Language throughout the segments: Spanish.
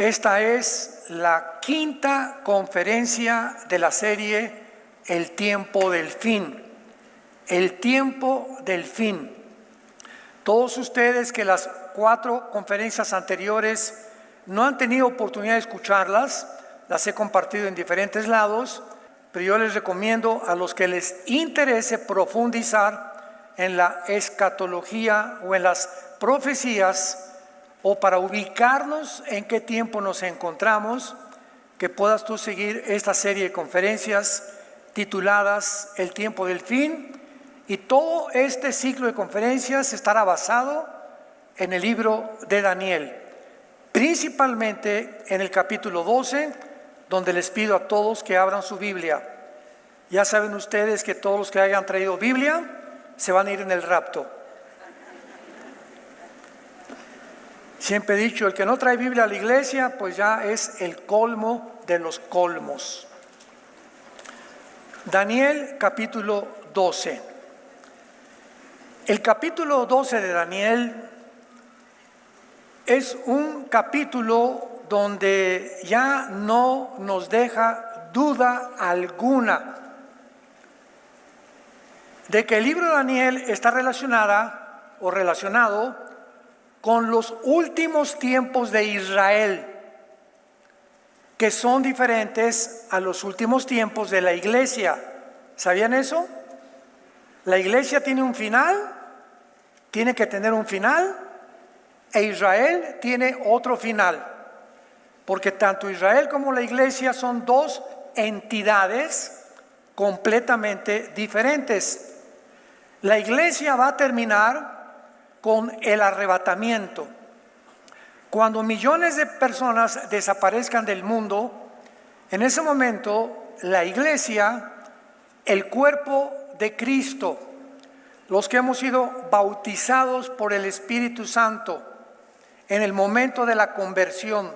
Esta es la quinta conferencia de la serie El tiempo del fin. El tiempo del fin. Todos ustedes que las 4 conferencias anteriores no han tenido oportunidad de escucharlas, las he compartido en diferentes lados, pero yo les recomiendo a los que les interese profundizar en la escatología o en las profecías, o para ubicarnos en qué tiempo nos encontramos, que puedas tú seguir esta serie de conferencias tituladas El tiempo del fin, y todo este ciclo de conferencias estará basado en el libro de Daniel, principalmente en el capítulo 12, donde les pido a todos que abran su Biblia. Ya saben ustedes que todos los que hayan traído Biblia se van a ir en el rapto. Siempre he dicho, el que no trae Biblia a la iglesia, pues ya es el colmo de los colmos. Daniel capítulo 12. El capítulo 12 de Daniel es un capítulo donde ya no nos deja duda alguna de que el libro de Daniel está relacionado con los últimos tiempos de Israel, que son diferentes a los últimos tiempos de la iglesia. ¿Sabían eso? La iglesia tiene un final, tiene que tener un final, e Israel tiene otro final, porque tanto Israel como la iglesia son 2 entidades completamente diferentes. La iglesia va a terminar con el arrebatamiento. Cuando millones de personas desaparezcan del mundo, en ese momento la iglesia, el cuerpo de Cristo, los que hemos sido bautizados por el Espíritu Santo en el momento de la conversión,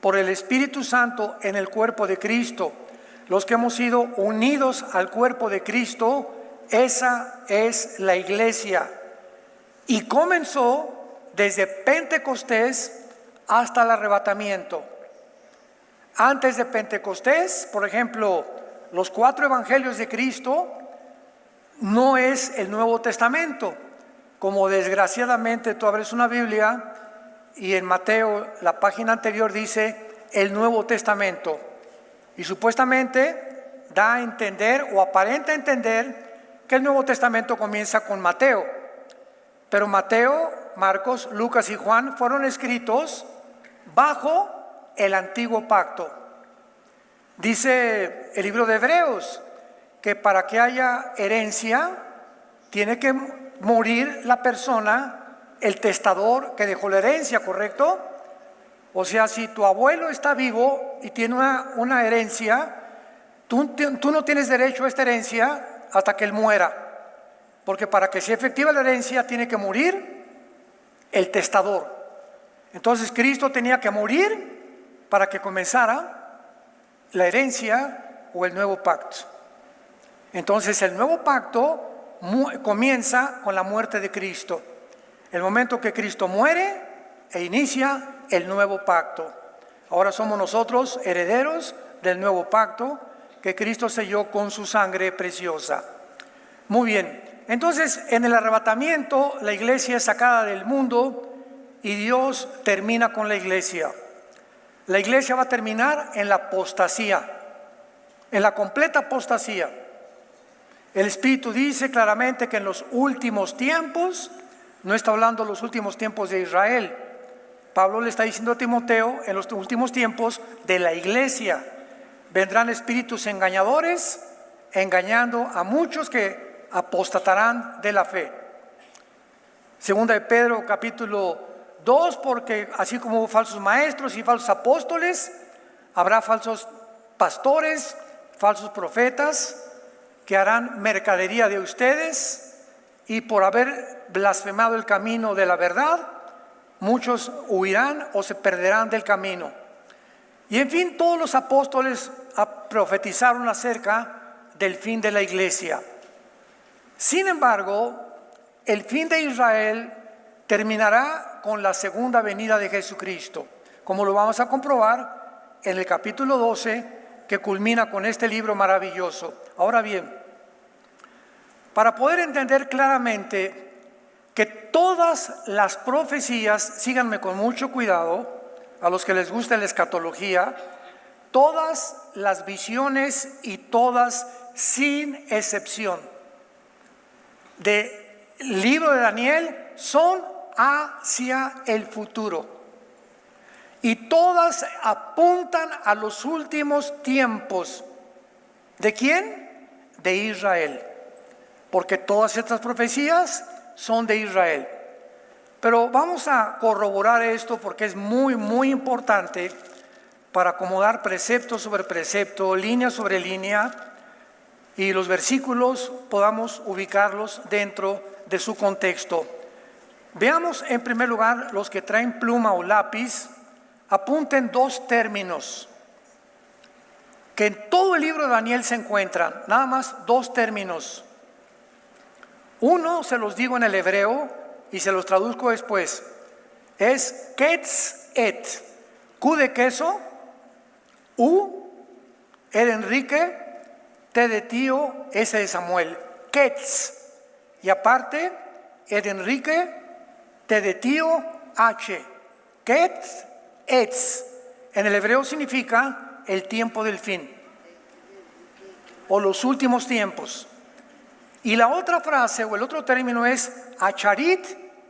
por el Espíritu Santo en el cuerpo de Cristo, los que hemos sido unidos al cuerpo de Cristo, esa es la iglesia. Y comenzó desde Pentecostés hasta el arrebatamiento. Antes de Pentecostés, por ejemplo, los 4 evangelios de Cristo no es el Nuevo Testamento, como desgraciadamente tú abres una Biblia y en Mateo, la página anterior, dice el Nuevo Testamento, y supuestamente da a entender o aparenta entender que el Nuevo Testamento comienza con Mateo. Pero Mateo, Marcos, Lucas y Juan fueron escritos bajo el antiguo pacto. Dice el libro de Hebreos que para que haya herencia tiene que morir la persona, el testador que dejó la herencia, ¿correcto? O sea, si tu abuelo está vivo y tiene una herencia, tú no tienes derecho a esta herencia hasta que él muera. Porque para que sea efectiva la herencia tiene que morir el testador. Entonces Cristo tenía que morir para que comenzara la herencia o el nuevo pacto. Entonces el nuevo pacto comienza con la muerte de Cristo. El momento que Cristo muere e inicia el nuevo pacto. Ahora somos nosotros herederos del nuevo pacto que Cristo selló con su sangre preciosa. Muy bien. Entonces, en el arrebatamiento, la iglesia es sacada del mundo y Dios termina con la iglesia. La iglesia va a terminar en la apostasía, en la completa apostasía. El Espíritu dice claramente que en los últimos tiempos, no está hablando de los últimos tiempos de Israel. Pablo le está diciendo a Timoteo, en los últimos tiempos de la iglesia, vendrán espíritus engañadores, engañando a muchos que apostatarán de la fe. Segunda de Pedro capítulo 2, porque así como hubo falsos maestros y falsos apóstoles, habrá falsos pastores, falsos profetas que harán mercadería de ustedes, y por haber blasfemado el camino de la verdad, muchos huirán o se perderán del camino. Y en fin, todos los apóstoles profetizaron acerca del fin de la iglesia. Sin embargo, el fin de Israel terminará con la segunda venida de Jesucristo. como lo vamos a comprobar en el capítulo 12, que culmina con este libro maravilloso. Ahora bien, para poder entender claramente que todas las profecías, síganme con mucho cuidado, a los que les gusta la escatología, todas las visiones y todas sin excepción del libro de Daniel son hacia el futuro. Y todas apuntan a los últimos tiempos. ¿De quién? De Israel. Porque todas estas profecías son de Israel. Pero vamos a corroborar esto porque es muy, muy importante para acomodar precepto sobre precepto, línea sobre línea, y los versículos podamos ubicarlos dentro de su contexto. Veamos en primer lugar, los que traen pluma o lápiz, apunten dos términos que en todo el libro de Daniel se encuentran, nada más dos términos. Uno se los digo en el hebreo y se los traduzco después. Es ketz et, Q de queso, U, E de Enrique, T de tío, S de Samuel. Ketz. Y aparte, E de Enrique, T de tío, H. Ketz, etz. En el hebreo significa el tiempo del fin o los últimos tiempos. Y la otra frase o el otro término es acharit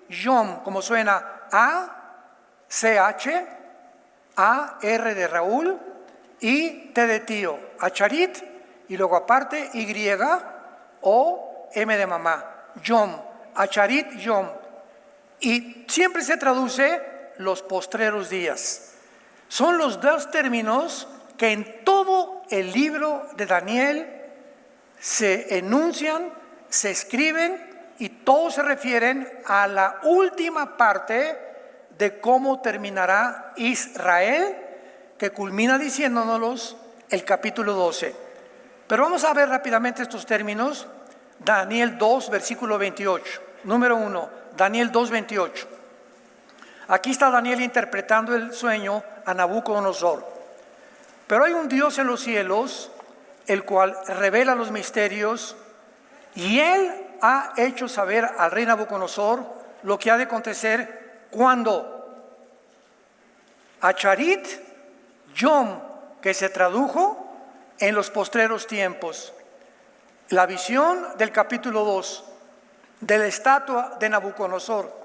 yom, como suena A-C-H, A-R de Raúl y T de tío, acharit, y luego aparte Y-O-M de mamá, yom, acharit yom. Y siempre se traduce los postreros días. Son los dos términos que en todo el libro de Daniel se enuncian, se escriben y todos se refieren a la última parte de cómo terminará Israel, que culmina diciéndonos el capítulo 12. Pero vamos a ver rápidamente estos términos. Daniel 2, versículo 28. Número 1, Daniel 2, 28. Aquí está Daniel interpretando el sueño a Nabucodonosor. Pero hay un Dios en los cielos, el cual revela los misterios, y él ha hecho saber al rey Nabucodonosor lo que ha de acontecer cuando Acharit Yom, que se tradujo en los postreros tiempos. La visión del capítulo 2 de la estatua de Nabucodonosor,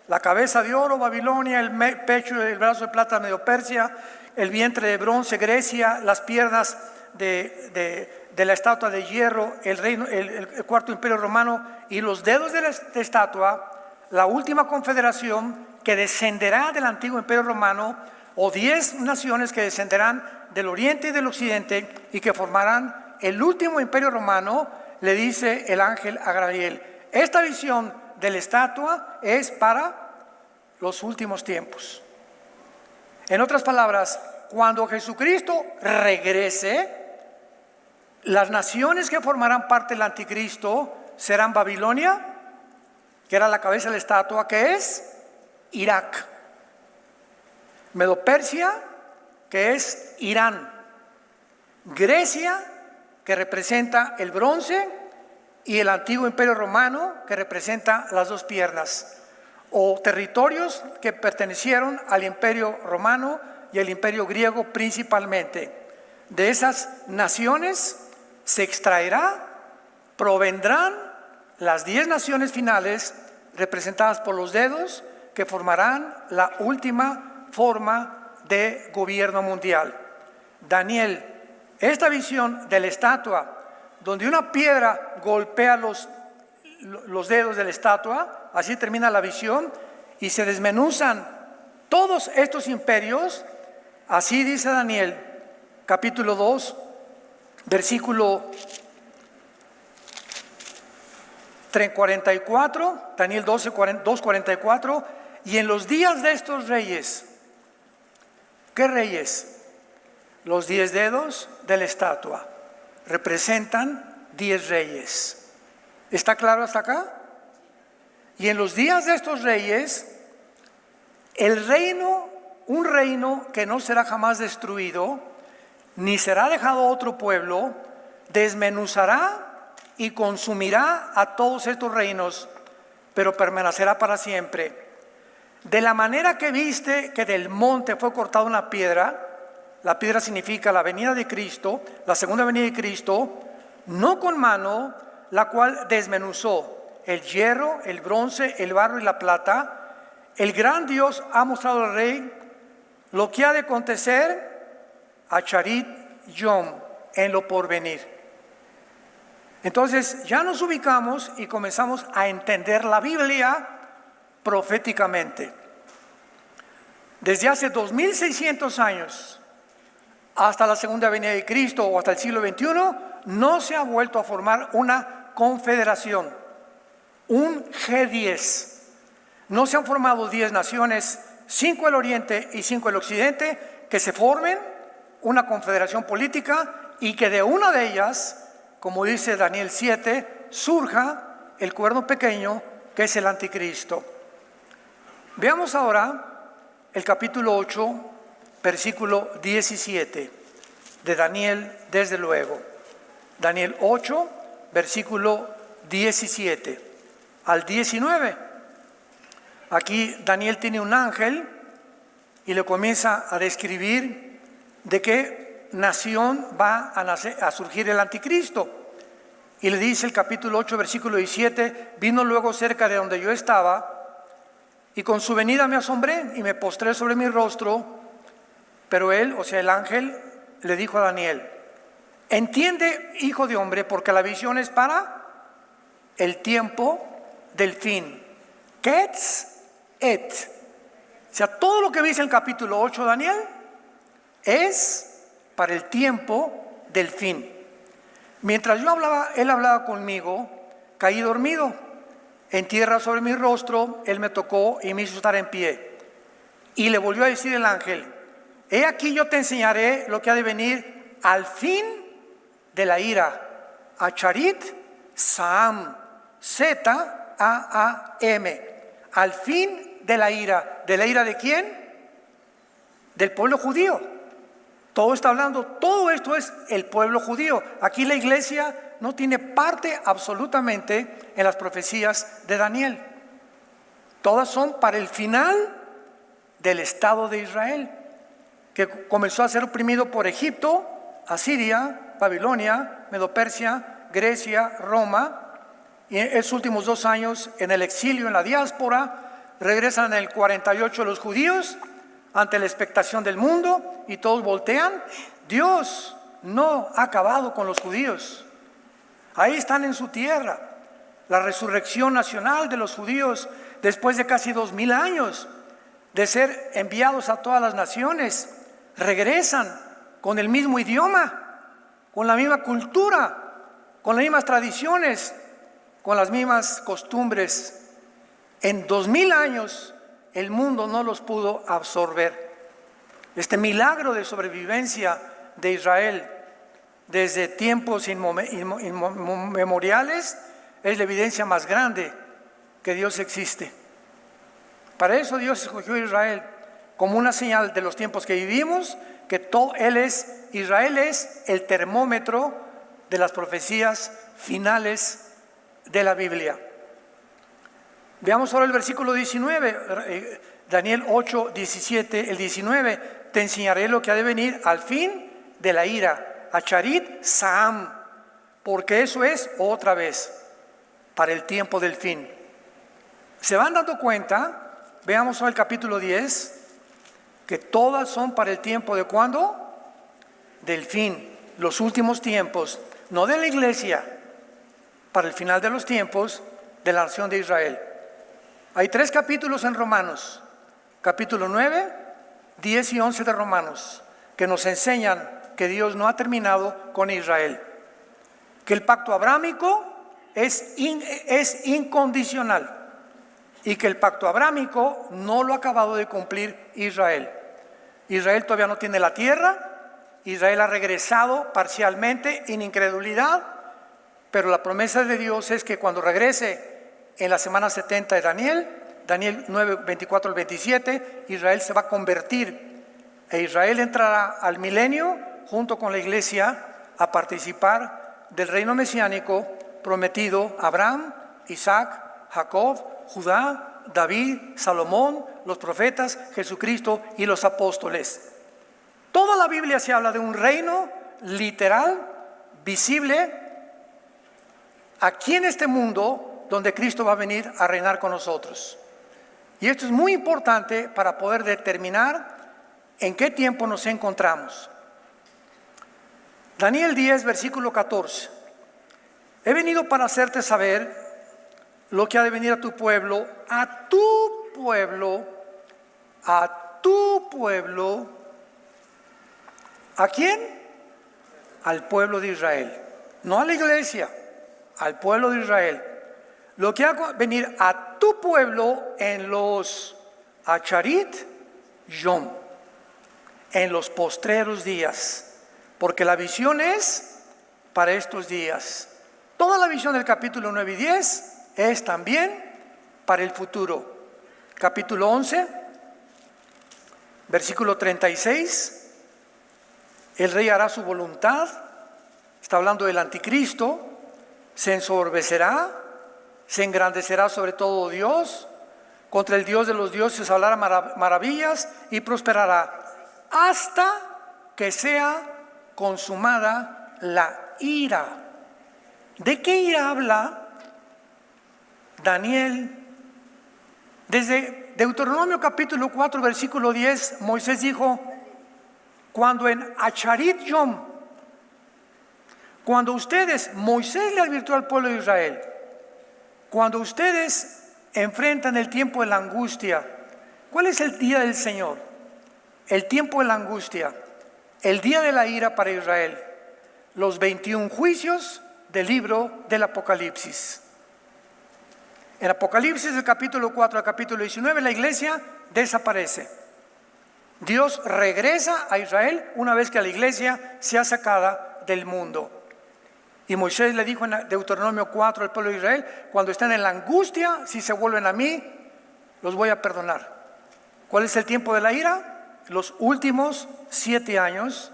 la cabeza de oro Babilonia, el pecho y el brazo de plata Medio Persia, el vientre de bronce Grecia, las piernas de la estatua de hierro, el cuarto imperio romano, y los dedos de la estatua, la última confederación que descenderá del antiguo imperio romano, o 10 naciones que descenderán del oriente y del occidente y que formarán el último imperio romano, le dice el ángel a Gabriel. Esta visión de la estatua es para los últimos tiempos. En otras palabras, cuando Jesucristo regrese, las naciones que formarán parte del anticristo serán Babilonia, que era la cabeza de la estatua, que es Irak; Medo-Persia, que es Irán; Grecia, que representa el bronce, y el antiguo imperio romano, que representa las dos piernas, o territorios que pertenecieron al imperio romano y al imperio griego principalmente. De esas naciones se extraerá, provendrán las 10 naciones finales representadas por los dedos, que formarán la última forma de gobierno mundial. Daniel, esta visión de la estatua, donde una piedra golpea los dedos de la estatua, así termina la visión, y se desmenuzan todos estos imperios. Así dice Daniel, capítulo 2, versículo 44, Daniel 12, 2, 44, y en los días de estos reyes, ¿qué reyes? Los 10 dedos de la estatua representan 10 reyes. ¿Está claro hasta acá? Y en los días de estos reyes, el reino un reino que no será jamás destruido, ni será dejado otro pueblo, desmenuzará y consumirá a todos estos reinos, pero permanecerá para siempre. De la manera que viste que del monte fue cortada una piedra, la piedra significa la venida de Cristo, la segunda venida de Cristo, no con mano, la cual desmenuzó el hierro, el bronce, el barro y la plata. El gran Dios ha mostrado al rey lo que ha de acontecer a Charit Yom en lo porvenir. Entonces ya nos ubicamos y comenzamos a entender la Biblia proféticamente. Desde hace 2600 años hasta la segunda venida de Cristo o hasta el siglo XXI, no se ha vuelto a formar una confederación, un G10. No se han formado 10 naciones, 5 del oriente y 5 del occidente, que se formen una confederación política y que de una de ellas, como dice Daniel 7, surja el cuerno pequeño que es el anticristo. Veamos ahora el capítulo 8, versículo 17 de Daniel, desde luego. Daniel 8, versículo 17 al 19. Aquí Daniel tiene un ángel y le comienza a describir de qué nación va a surgir el anticristo. Y le dice el capítulo 8, versículo 17, vino luego cerca de donde yo estaba, y con su venida me asombré y me postré sobre mi rostro. Pero él, o sea el ángel, le dijo a Daniel, entiende, hijo de hombre, porque la visión es para el tiempo del fin. Ketz et. O sea, todo lo que dice en el capítulo 8, Daniel, es para el tiempo del fin. Mientras yo hablaba, él hablaba conmigo, caí dormido. En tierra sobre mi rostro, él me tocó y me hizo estar en pie. Y le volvió a decir el ángel, he aquí yo te enseñaré lo que ha de venir al fin de la ira. Acharit Saam, Z-A-A-M. Al fin de la ira. ¿De la ira de quién? Del pueblo judío. Todo está hablando, todo esto es el pueblo judío. Aquí la iglesia no tiene parte absolutamente en las profecías de Daniel. Todas son para el final del Estado de Israel, que comenzó a ser oprimido por Egipto, Asiria, Babilonia, Medo-Persia, Grecia, Roma, y en estos últimos 2 años en el exilio, en la diáspora. Regresan en el 48 los judíos ante la expectación del mundo y todos voltean. Dios no ha acabado con los judíos. Ahí están en su tierra. La resurrección nacional de los judíos después de casi 2000 años de ser enviados a todas las naciones, regresan con el mismo idioma, con la misma cultura, con las mismas tradiciones, con las mismas costumbres. En 2000 años el mundo no los pudo absorber. Este milagro de sobrevivencia de Israel desde tiempos inmemoriales es la evidencia más grande que Dios existe. Para eso Dios escogió a Israel como una señal de los tiempos que vivimos, que Israel es el termómetro de las profecías finales de la Biblia. Veamos ahora el versículo 19, Daniel 8, 17, el 19. Te enseñaré lo que ha de venir al fin de la ira, Acharit Saam, porque eso es otra vez para el tiempo del fin. ¿Se van dando cuenta? Veamos ahora el capítulo 10, que todas son para el tiempo de ¿cuándo? Del fin, los últimos tiempos, no de la iglesia, para el final de los tiempos de la nación de Israel. Hay 3 capítulos en Romanos, capítulo 9, 10 y 11 de Romanos, que nos enseñan que Dios no ha terminado con Israel, que el pacto abrámico es incondicional y que el pacto abrámico no lo ha acabado de cumplir Israel. Israel todavía no tiene la tierra, Israel ha regresado parcialmente en incredulidad, pero la promesa de Dios es que cuando regrese en la semana 70 de Daniel, Daniel 9, 24 al 27, Israel se va a convertir e Israel entrará al milenio junto con la iglesia a participar del reino mesiánico prometido a Abraham, Isaac, Jacob, Judá, David, Salomón, los profetas, Jesucristo y los apóstoles. Toda la Biblia se habla de un reino literal, visible, aquí en este mundo donde Cristo va a venir a reinar con nosotros. Y esto es muy importante para poder determinar en qué tiempo nos encontramos. Daniel 10, versículo 14. He venido para hacerte saber lo que ha de venir a tu pueblo, a tu pueblo, a tu pueblo. ¿A quién? Al pueblo de Israel. No a la iglesia, al pueblo de Israel. Lo que ha de venir a tu pueblo en los Acharit Yom, en los postreros días. Porque la visión es para estos días. Toda la visión del capítulo 9 y 10 es también para el futuro. Capítulo 11, versículo 36. El rey hará su voluntad. Está hablando del anticristo. Se ensorbecerá, se engrandecerá sobre todo Dios. Contra el Dios de los dioses hablará maravillas y prosperará hasta que sea consumada la ira. ¿De qué ira habla Daniel? Desde Deuteronomio capítulo 4 versículo 10, Moisés dijo: cuando en Acharit Yom, cuando ustedes, Moisés le advirtió al pueblo de Israel, cuando ustedes enfrentan el tiempo de la angustia, ¿cuál es el día del Señor? El tiempo de la angustia, el día de la ira para Israel, los 21 juicios del libro del Apocalipsis. En Apocalipsis del capítulo 4 al capítulo 19 la iglesia desaparece. Dios regresa a Israel una vez que la iglesia sea sacada del mundo. Y Moisés le dijo en Deuteronomio 4 al pueblo de Israel: cuando estén en la angustia, si se vuelven a mí, los voy a perdonar. ¿Cuál es el tiempo de la ira? Los últimos 7 años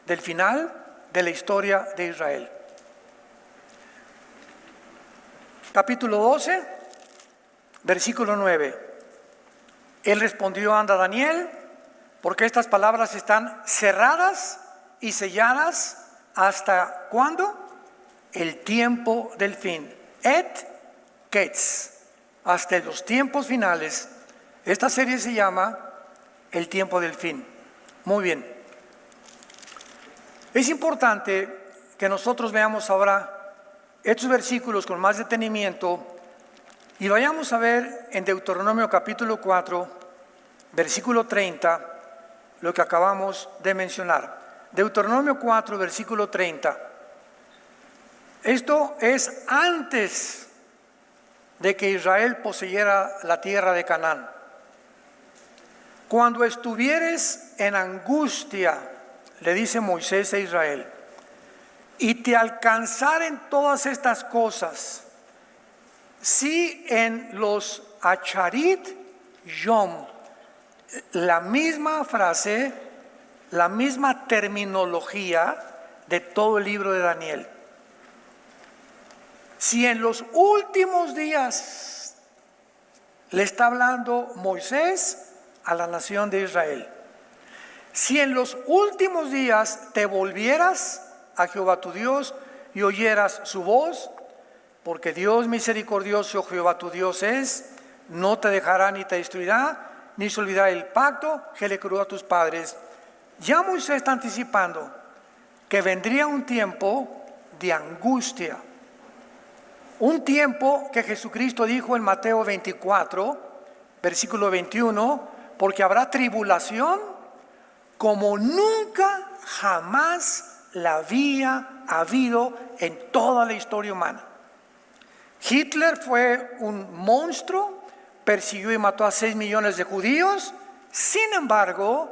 del final de la historia de Israel. Capítulo 12, versículo 9. Él respondió: anda, Daniel, porque estas palabras están cerradas y selladas hasta ¿cuándo? El tiempo del fin. Et Ketz, hasta los tiempos finales. Esta serie se llama El tiempo del fin. Muy bien. Es importante que nosotros veamos ahora estos versículos con más detenimiento y vayamos a ver en Deuteronomio capítulo 4, versículo 30, lo que acabamos de mencionar. Deuteronomio 4, versículo 30. Esto es antes de que Israel poseyera la tierra de Canaán. Cuando estuvieres en angustia, le dice Moisés a Israel, y te alcanzaren todas estas cosas, si en los Acharit Yom, la misma frase, la misma terminología de todo el libro de Daniel. Si en los últimos días le está hablando Moisés a la nación de Israel, si en los últimos días te volvieras a Jehová tu Dios y oyeras su voz, porque Dios misericordioso Jehová tu Dios es, no te dejará ni te destruirá, ni se olvidará el pacto que le juró a tus padres. Ya Moisés está anticipando que vendría un tiempo de angustia. Un tiempo que Jesucristo dijo en Mateo 24, versículo 21, porque habrá tribulación como nunca jamás la había habido en toda la historia humana. Hitler fue un monstruo, persiguió y mató a 6 millones de judíos. Sin embargo,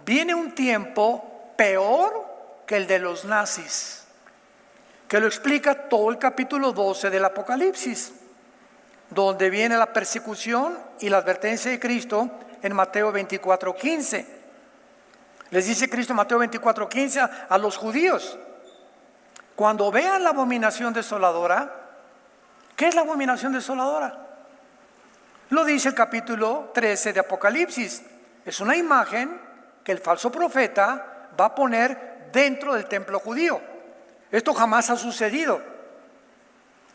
viene un tiempo peor que el de los nazis, que lo explica todo el capítulo 12 del Apocalipsis. donde viene la persecución y la advertencia de Cristo en Mateo 24:15. Les dice Cristo en Mateo 24:15 a los judíos: cuando vean la abominación desoladora. ¿Qué es la abominación desoladora? Lo dice el capítulo 13 de Apocalipsis. Es una imagen que el falso profeta va a poner dentro del templo judío. Esto jamás ha sucedido.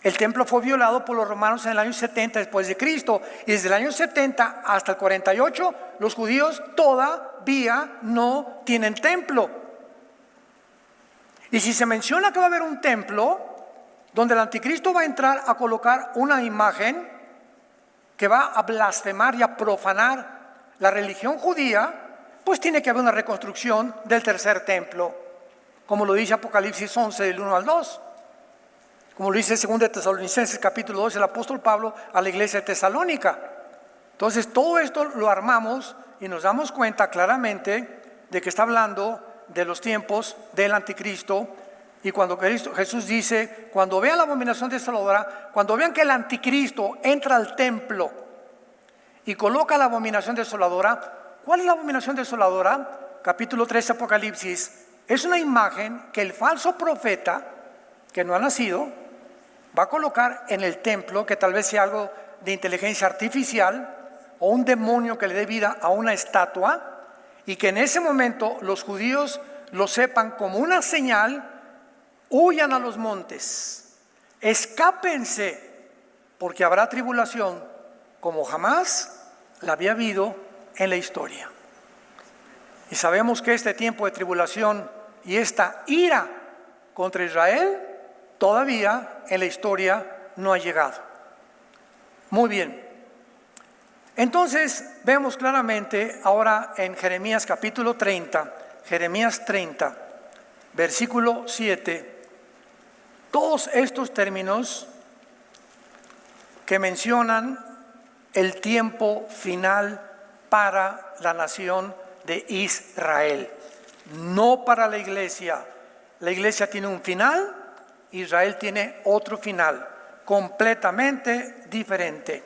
El templo fue violado por los romanos en el año 70 después de Cristo, y desde el año 70 hasta el 48 los judíos todavía no tienen templo. Y si se menciona que va a haber un templo donde el anticristo va a entrar a colocar una imagen que va a blasfemar y a profanar la religión judía, pues tiene que haber una reconstrucción del tercer templo, como lo dice Apocalipsis 11 del 1 al 2. Como lo dice 2 Tesalonicenses capítulo 2 el apóstol Pablo a la iglesia de Tesalónica. Entonces todo esto lo armamos y nos damos cuenta claramente de que está hablando de los tiempos del anticristo. Y cuando Jesús dice: cuando vean la abominación desoladora, cuando vean que el anticristo entra al templo y coloca la abominación desoladora. ¿Cuál es la abominación desoladora? Capítulo 13 Apocalipsis. Es una imagen que el falso profeta, que no ha nacido, va a colocar en el templo, que tal vez sea algo de inteligencia artificial o un demonio que le dé vida a una estatua, y que en ese momento los judíos lo sepan como una señal. Huyan a los montes, escápense, porque habrá tribulación como jamás la había habido en la historia. Y sabemos que este tiempo de tribulación y esta ira contra Israel todavía en la historia no ha llegado. Muy bien. Entonces vemos claramente ahora en Jeremías capítulo 30, Jeremías 30, versículo 7, todos estos términos que mencionan el tiempo final para la nación de Israel, no para la iglesia. La iglesia tiene un final, Israel tiene otro final, completamente diferente.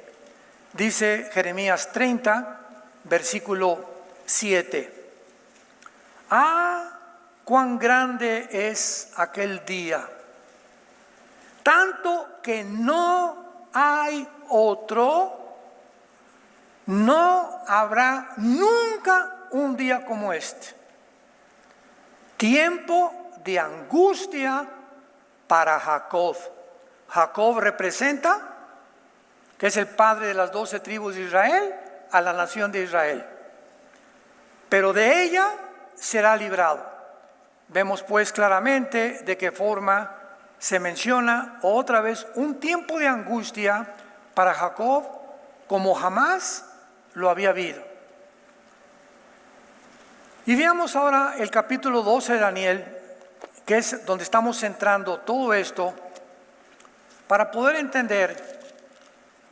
Dice Jeremías 30, versículo 7. ¡Ah, cuán grande es aquel día! Tanto que no hay otro, no habrá nunca un día como este. Tiempo de angustia para Jacob. Jacob representa, que es el padre de las 12 tribus de Israel, a la nación de Israel. Pero de ella será librado. Vemos pues claramente de qué forma se menciona otra vez un tiempo de angustia para Jacob como jamás lo había habido. Y veamos ahora el capítulo 12 de Daniel, que es donde estamos centrando todo esto, para poder entender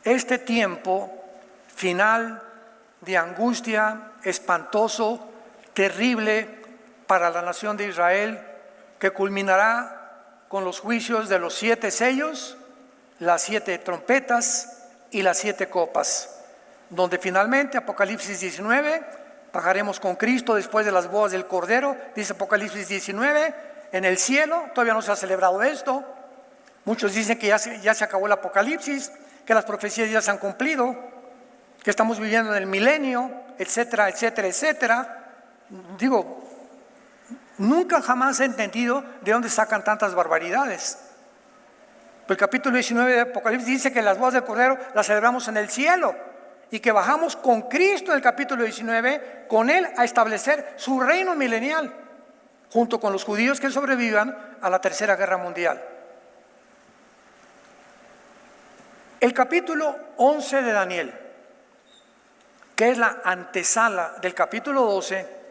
este tiempo final de angustia espantoso, terrible para la nación de Israel, que culminará con los juicios de los 7 sellos, las 7 trompetas y las 7 copas, donde finalmente Apocalipsis 19, bajaremos con Cristo después de las bodas del Cordero, dice Apocalipsis 19, en el cielo. Todavía no se ha celebrado esto. Muchos dicen que ya se acabó el Apocalipsis, que las profecías ya se han cumplido, que estamos viviendo en el milenio, etcétera, etcétera, etcétera. Digo, nunca jamás he entendido de dónde sacan tantas barbaridades. El capítulo 19 de Apocalipsis dice que las bodas del Cordero las celebramos en el cielo y que bajamos con Cristo en el capítulo 19, con Él a establecer su reino milenial, junto con los judíos que sobrevivan a la Tercera Guerra Mundial. El capítulo 11 de Daniel, que es la antesala del capítulo 12,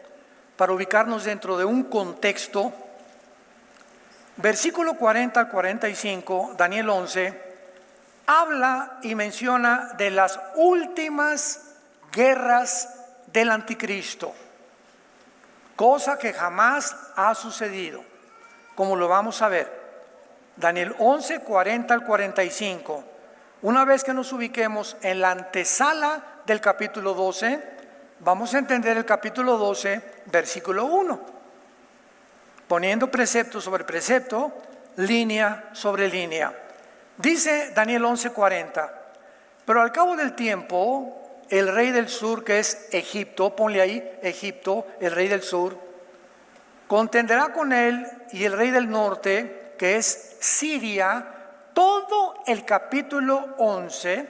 para ubicarnos dentro de un contexto, versículo 40 al 45, Daniel 11, habla y menciona de las últimas guerras del anticristo, cosa que jamás ha sucedido, como lo vamos a ver. Daniel 11, 40 al 45. Una vez que nos ubiquemos en la antesala del capítulo 12, vamos a entender el capítulo 12, versículo 1, poniendo precepto sobre precepto, línea sobre línea. Dice Daniel 11:40, pero al cabo del tiempo, el rey del sur, que es Egipto, ponle ahí Egipto, el rey del sur, contenderá con él, y el rey del norte, que es Siria. Todo el capítulo 11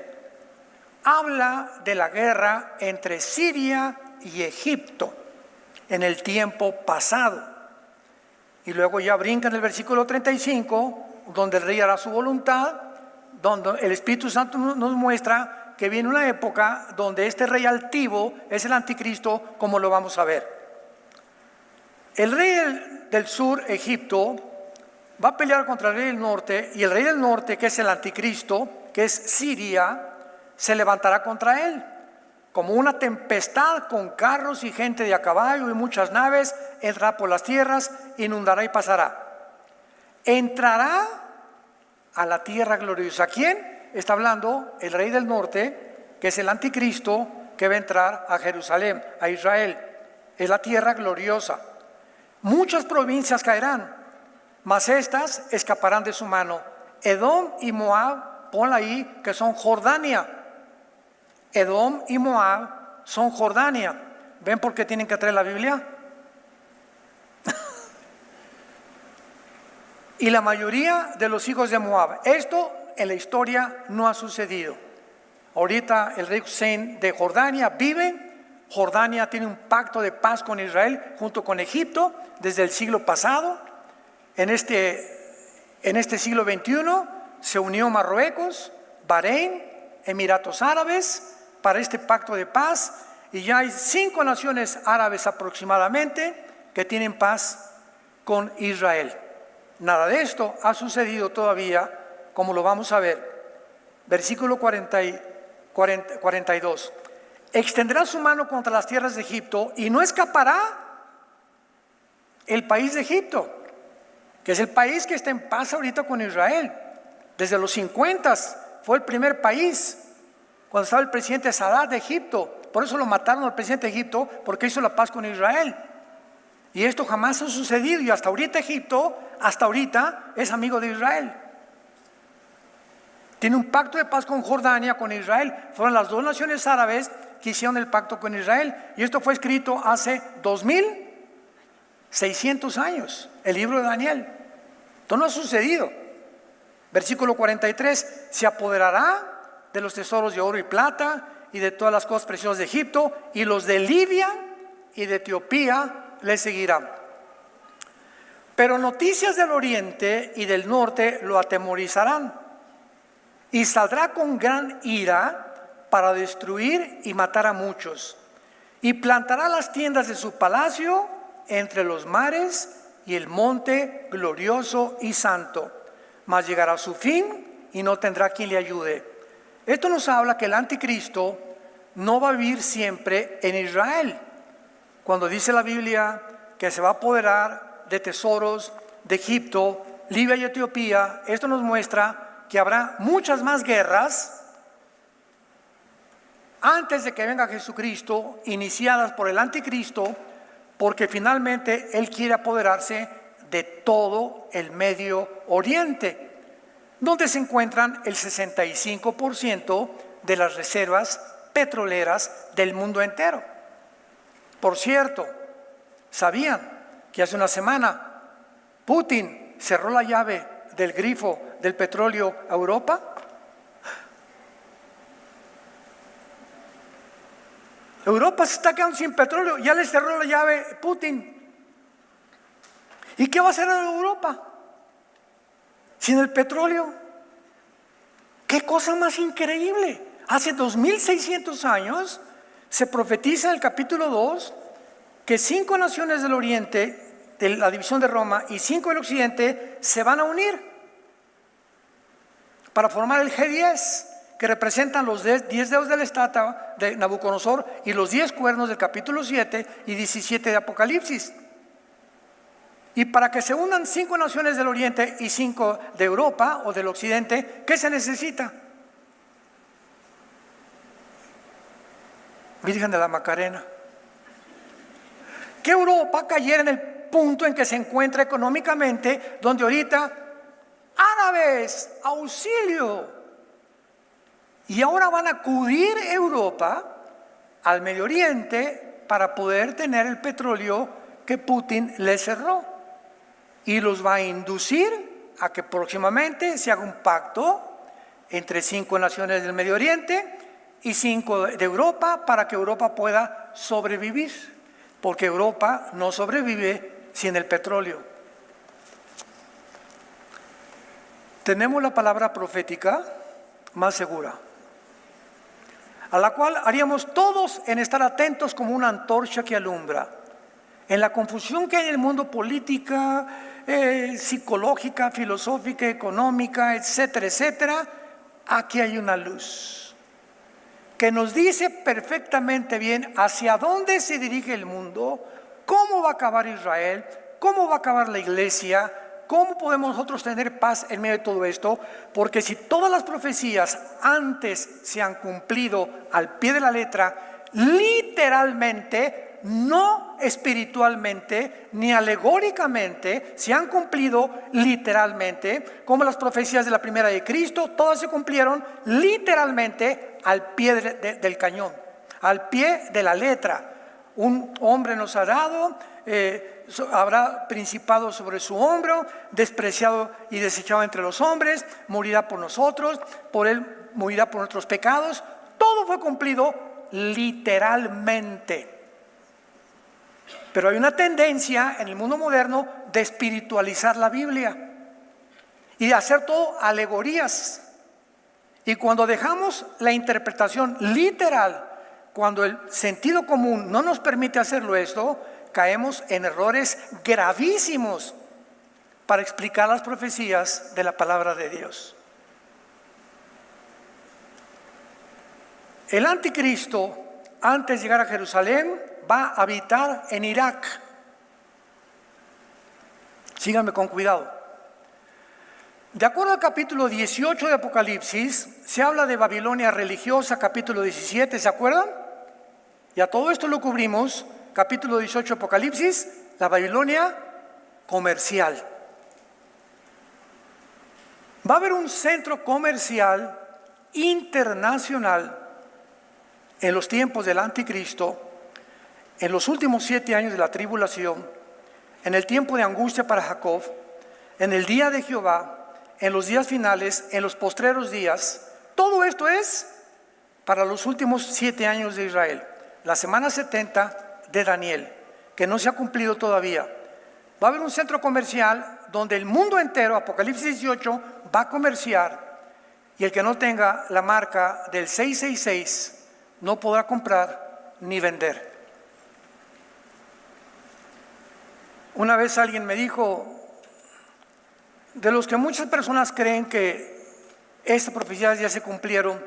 habla de la guerra entre Siria y Egipto en el tiempo pasado. Y luego ya brinca en el versículo 35, donde el rey hará su voluntad, donde el Espíritu Santo nos muestra que viene una época donde este rey altivo es el anticristo, como lo vamos a ver. El rey del sur, Egipto, va a pelear contra el rey del norte, y el rey del norte, que es el anticristo, que es Siria, se levantará contra él como una tempestad, con carros y gente de a caballo y muchas naves, entrará por las tierras, inundará y pasará. Entrará a la tierra gloriosa. ¿Quién? Está hablando el rey del norte, que es el anticristo, que va a entrar a Jerusalén, a Israel. Es la tierra gloriosa. Muchas provincias caerán, mas estas escaparán de su mano. Edom y Moab, ponla ahí, que son Jordania. Edom y Moab son Jordania. ¿Ven por qué tienen que traer la Biblia? Y la mayoría de los hijos de Moab. Esto en la historia no ha sucedido. Ahorita el rey Hussein de Jordania vive. Jordania tiene un pacto de paz con Israel junto con Egipto desde el siglo pasado. En este siglo XXI se unió Marruecos, Bahrein, Emiratos Árabes para este pacto de paz, y ya hay 5 naciones árabes aproximadamente que tienen paz con Israel. Nada de esto ha sucedido todavía, como lo vamos a ver. Versículo 42. Extenderá su mano contra las tierras de Egipto y no escapará el país de Egipto, que es el país que está en paz ahorita con Israel. Desde los 50 fue el primer país, cuando estaba el presidente Sadat de Egipto. Por eso lo mataron al presidente de Egipto, porque hizo la paz con Israel. Y esto jamás ha sucedido, y hasta ahorita Egipto, hasta ahorita, es amigo de Israel. Tiene un pacto de paz con Jordania, con Israel. Fueron las 2 naciones árabes que hicieron el pacto con Israel. Y esto fue escrito hace 2600 años, el libro de Daniel. Esto no ha sucedido. Versículo 43, se apoderará de los tesoros de oro y plata y de todas las cosas preciosas de Egipto, y los de Libia y de Etiopía le seguirán. Pero noticias del oriente y del norte lo atemorizarán, y saldrá con gran ira para destruir y matar a muchos, y plantará las tiendas de su palacio entre los mares y el monte glorioso y santo, mas llegará a su fin y no tendrá quien le ayude. Esto nos habla que el anticristo no va a vivir siempre en Israel. Cuando dice la Biblia que se va a apoderar de tesoros de Egipto, Libia y Etiopía, esto nos muestra que habrá muchas más guerras antes de que venga Jesucristo, iniciadas por el anticristo, porque finalmente él quiere apoderarse de todo el Medio Oriente, donde se encuentran el 65% de las reservas petroleras del mundo entero. Por cierto, ¿sabían que hace una semana Putin cerró la llave del grifo del petróleo a Europa? Europa se está quedando sin petróleo, ya le cerró la llave Putin. ¿Y qué va a hacer Europa sin el petróleo? ¡Qué cosa más increíble! Hace 2600 años se profetiza en el capítulo 2 que 5 naciones del oriente, de la división de Roma, y 5 del occidente se van a unir para formar el G10, que representan los 10 dedos de la estatua de Nabucodonosor y los 10 cuernos del capítulo 7 y 17 de Apocalipsis. Y para que se unan 5 naciones del oriente y 5 de Europa o del occidente, ¿qué se necesita? Virgen de la Macarena. Que Europa cayera en el punto en que se encuentra económicamente, donde ahorita árabes, auxilio. Y ahora van a acudir Europa al Medio Oriente para poder tener el petróleo que Putin les cerró. Y los va a inducir a que próximamente se haga un pacto entre 5 naciones del Medio Oriente y 5 de Europa para que Europa pueda sobrevivir, porque Europa no sobrevive sin el petróleo. Tenemos la palabra profética más segura, a la cual haríamos todos en estar atentos como una antorcha que alumbra. En la confusión que hay en el mundo política, psicológica, filosófica, económica, etcétera, etcétera, aquí hay una luz que nos dice perfectamente bien hacia dónde se dirige el mundo, cómo va a acabar Israel, cómo va a acabar la iglesia, cómo podemos nosotros tener paz en medio de todo esto, porque si todas las profecías antes se han cumplido al pie de la letra, literalmente, no espiritualmente ni alegóricamente, se han cumplido literalmente, como las profecías de la primera de Cristo, todas se cumplieron literalmente al pie del cañón, al pie de la letra. Un hombre nos ha dado, habrá principado sobre su hombro, despreciado y desechado entre los hombres, morirá por nosotros, por él morirá por nuestros pecados. Todo fue cumplido literalmente. Pero hay una tendencia en el mundo moderno de espiritualizar la Biblia y de hacer todo alegorías. Y cuando dejamos la interpretación literal, cuando el sentido común no nos permite hacerlo esto, caemos en errores gravísimos para explicar las profecías de la palabra de Dios. El anticristo, antes de llegar a Jerusalén, va a habitar en Irak. Síganme con cuidado. De acuerdo al capítulo 18 de Apocalipsis, se habla de Babilonia religiosa, capítulo 17, ¿se acuerdan? Y a todo esto lo cubrimos, capítulo 18 de Apocalipsis, la Babilonia comercial. Va a haber un centro comercial internacional en los tiempos del anticristo, en los últimos 7 años de la tribulación, en el tiempo de angustia para Jacob, en el día de Jehová, en los días finales, en los postreros días. Todo esto es para los últimos 7 años de Israel, la semana 70 de Daniel, que no se ha cumplido todavía. Va a haber un centro comercial donde el mundo entero, Apocalipsis 18, va a comerciar, y el que no tenga la marca del 666 no podrá comprar ni vender. Una vez alguien me dijo, de los que muchas personas creen que estas profecías ya se cumplieron,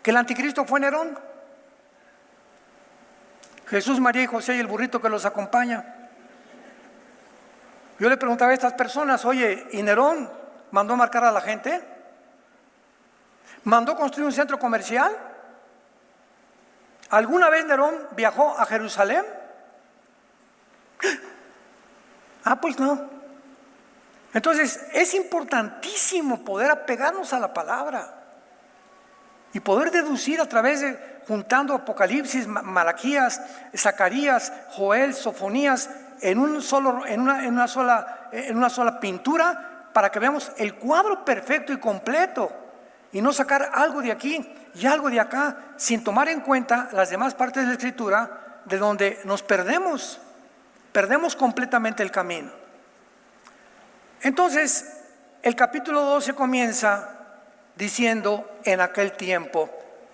que el anticristo fue Nerón, Jesús, María y José y el burrito que los acompaña. Yo le preguntaba a estas personas, oye, ¿y Nerón mandó marcar a la gente? ¿Mandó construir un centro comercial? ¿Alguna vez Nerón viajó a Jerusalén? Ah, pues no. Entonces es importantísimo poder apegarnos a la palabra y poder deducir a través de, juntando Apocalipsis, Malaquías, Zacarías, Joel, Sofonías, en una sola pintura, para que veamos el cuadro perfecto y completo, y no sacar algo de aquí y algo de acá, sin tomar en cuenta las demás partes de la Escritura, de donde nos perdemos completamente el camino. Entonces, el capítulo 12 comienza diciendo en aquel tiempo.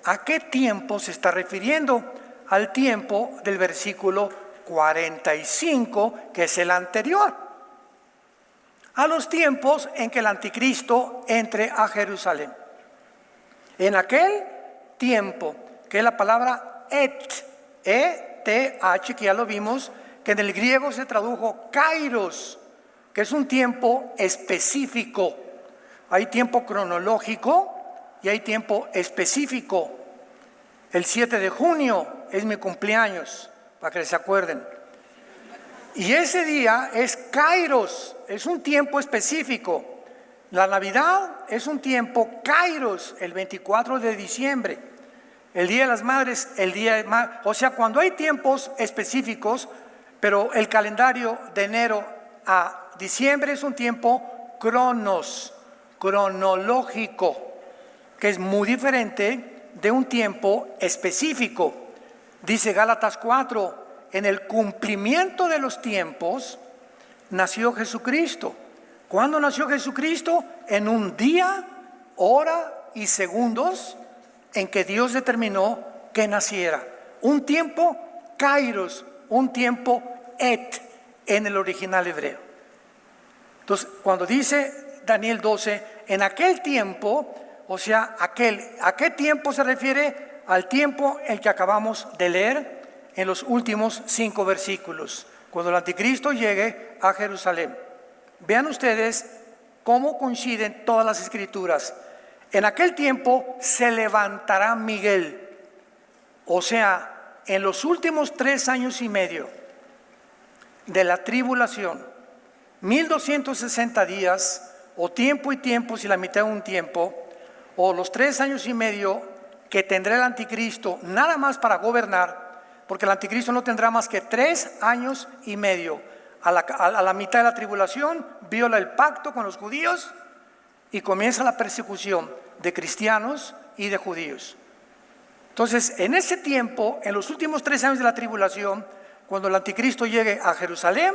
¿A qué tiempo se está refiriendo? Al tiempo del versículo 45, que es el anterior. A los tiempos en que el anticristo entre a Jerusalén. En aquel tiempo, que es la palabra E-T-H, que ya lo vimos, que en el griego se tradujo kairos, que es un tiempo específico. Hay tiempo cronológico y hay tiempo específico. El 7 de junio es mi cumpleaños, para que se acuerden. Y ese día es Kairos, es un tiempo específico. La Navidad es un tiempo Kairos, el 24 de diciembre. El Día de las Madres, o sea, cuando hay tiempos específicos, pero el calendario de enero a diciembre es un tiempo cronológico, que es muy diferente de un tiempo específico. Dice Gálatas 4, en el cumplimiento de los tiempos nació Jesucristo. ¿Cuándo nació Jesucristo? En un día, hora y segundos en que Dios determinó que naciera. Un tiempo kairos, un tiempo et en el original hebreo. Entonces, cuando dice Daniel 12, en aquel tiempo, o sea, ¿a qué tiempo se refiere? Al tiempo el que acabamos de leer en los últimos 5 versículos, cuando el anticristo llegue a Jerusalén. Vean ustedes cómo coinciden todas las escrituras. En aquel tiempo se levantará Miguel, o sea, en los últimos 3 años y medio de la tribulación, 1260 días, o tiempo y tiempo si la mitad de un tiempo, o los 3 años y medio que tendrá el anticristo nada más para gobernar, porque el anticristo no tendrá más que 3 años y medio. A la mitad de la tribulación viola el pacto con los judíos y comienza la persecución de cristianos y de judíos. Entonces, en ese tiempo, en los últimos 3 años de la tribulación, cuando el anticristo llegue a Jerusalén,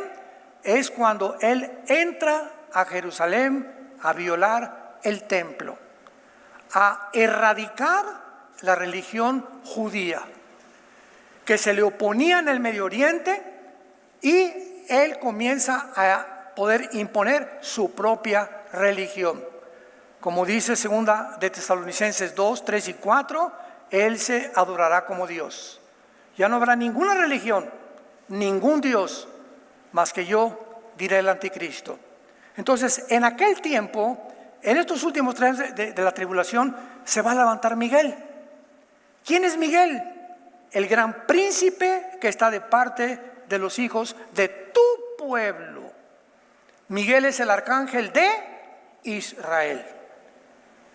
es cuando él entra a Jerusalén a violar el templo, a erradicar la religión judía, que se le oponía en el Medio Oriente, y él comienza a poder imponer su propia religión. Como dice 2 de Tesalonicenses 2, 3 y 4, él se adorará como Dios. Ya no habrá ninguna religión, ningún Dios, más que yo, dirá el anticristo. Entonces, en aquel tiempo, en estos últimos 3 años de la tribulación, se va a levantar Miguel. ¿Quién es Miguel? El gran príncipe que está de parte de los hijos de tu pueblo. Miguel es el arcángel de Israel,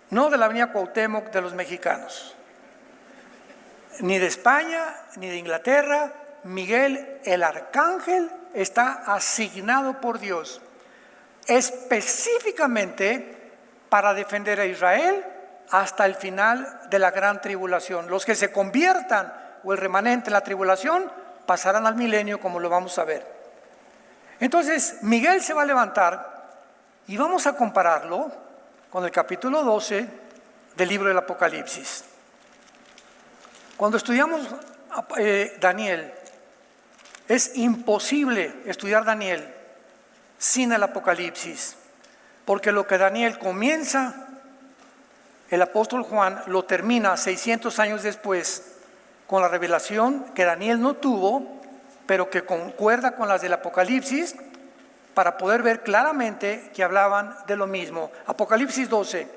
no de la avenida Cuauhtémoc de los mexicanos, ni de España, ni de Inglaterra. Miguel, el arcángel, está asignado por Dios específicamente para defender a Israel hasta el final de la gran tribulación. Los que se conviertan o el remanente en la tribulación pasarán al milenio, como lo vamos a ver. Entonces, Miguel se va a levantar y vamos a compararlo con el capítulo 12 del libro del Apocalipsis. Cuando estudiamos Daniel, es imposible estudiar Daniel sin el Apocalipsis, porque lo que Daniel comienza, el apóstol Juan lo termina 600 años después con la revelación que Daniel no tuvo, pero que concuerda con las del Apocalipsis, para poder ver claramente que hablaban de lo mismo. Apocalipsis 12,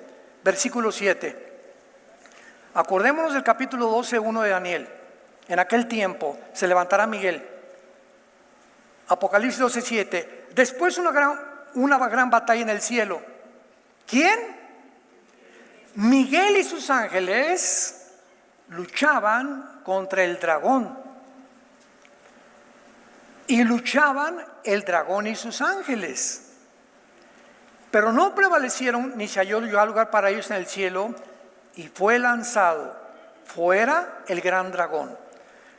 versículo 7. Acordémonos del capítulo 12, 1 de Daniel. En aquel tiempo se levantará Miguel. Apocalipsis 12, 7. Después una gran batalla en el cielo. ¿Quién? Miguel y sus ángeles luchaban contra el dragón. Y luchaban el dragón y sus ángeles. Pero no prevalecieron, ni se halló lugar para ellos en el cielo, y fue lanzado fuera el gran dragón,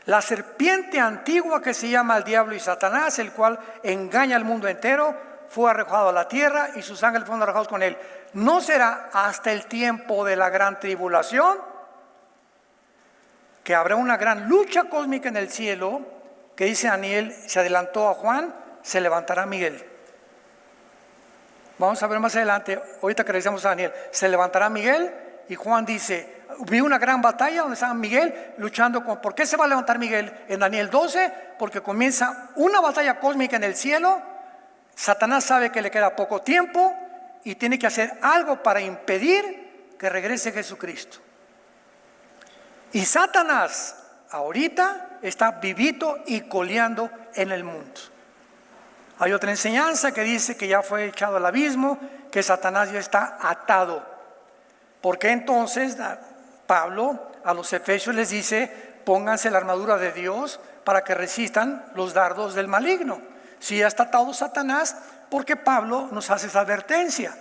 la serpiente antigua que se llama el diablo y Satanás, el cual engaña al mundo entero. Fue arrojado a la tierra y sus ángeles fueron arrojados con él. No será hasta el tiempo de la gran tribulación que habrá una gran lucha cósmica en el cielo, que dice Daniel, se adelantó a Juan, se levantará Miguel. Vamos a ver más adelante, ahorita que revisamos a Daniel, se levantará Miguel, y Juan dice, vi una gran batalla donde estaba Miguel luchando con... ¿Por qué se va a levantar Miguel? En Daniel 12, porque comienza una batalla cósmica en el cielo. Satanás sabe que le queda poco tiempo y tiene que hacer algo para impedir que regrese Jesucristo. Y Satanás, ahorita está vivito y coleando en el mundo. Hay otra enseñanza que dice que ya fue echado al abismo, que Satanás ya está atado. ¿Por qué entonces Pablo a los efesios les dice: pónganse la armadura de Dios para que resistan los dardos del maligno? Si ya está atado Satanás, ¿por qué Pablo nos hace esa advertencia?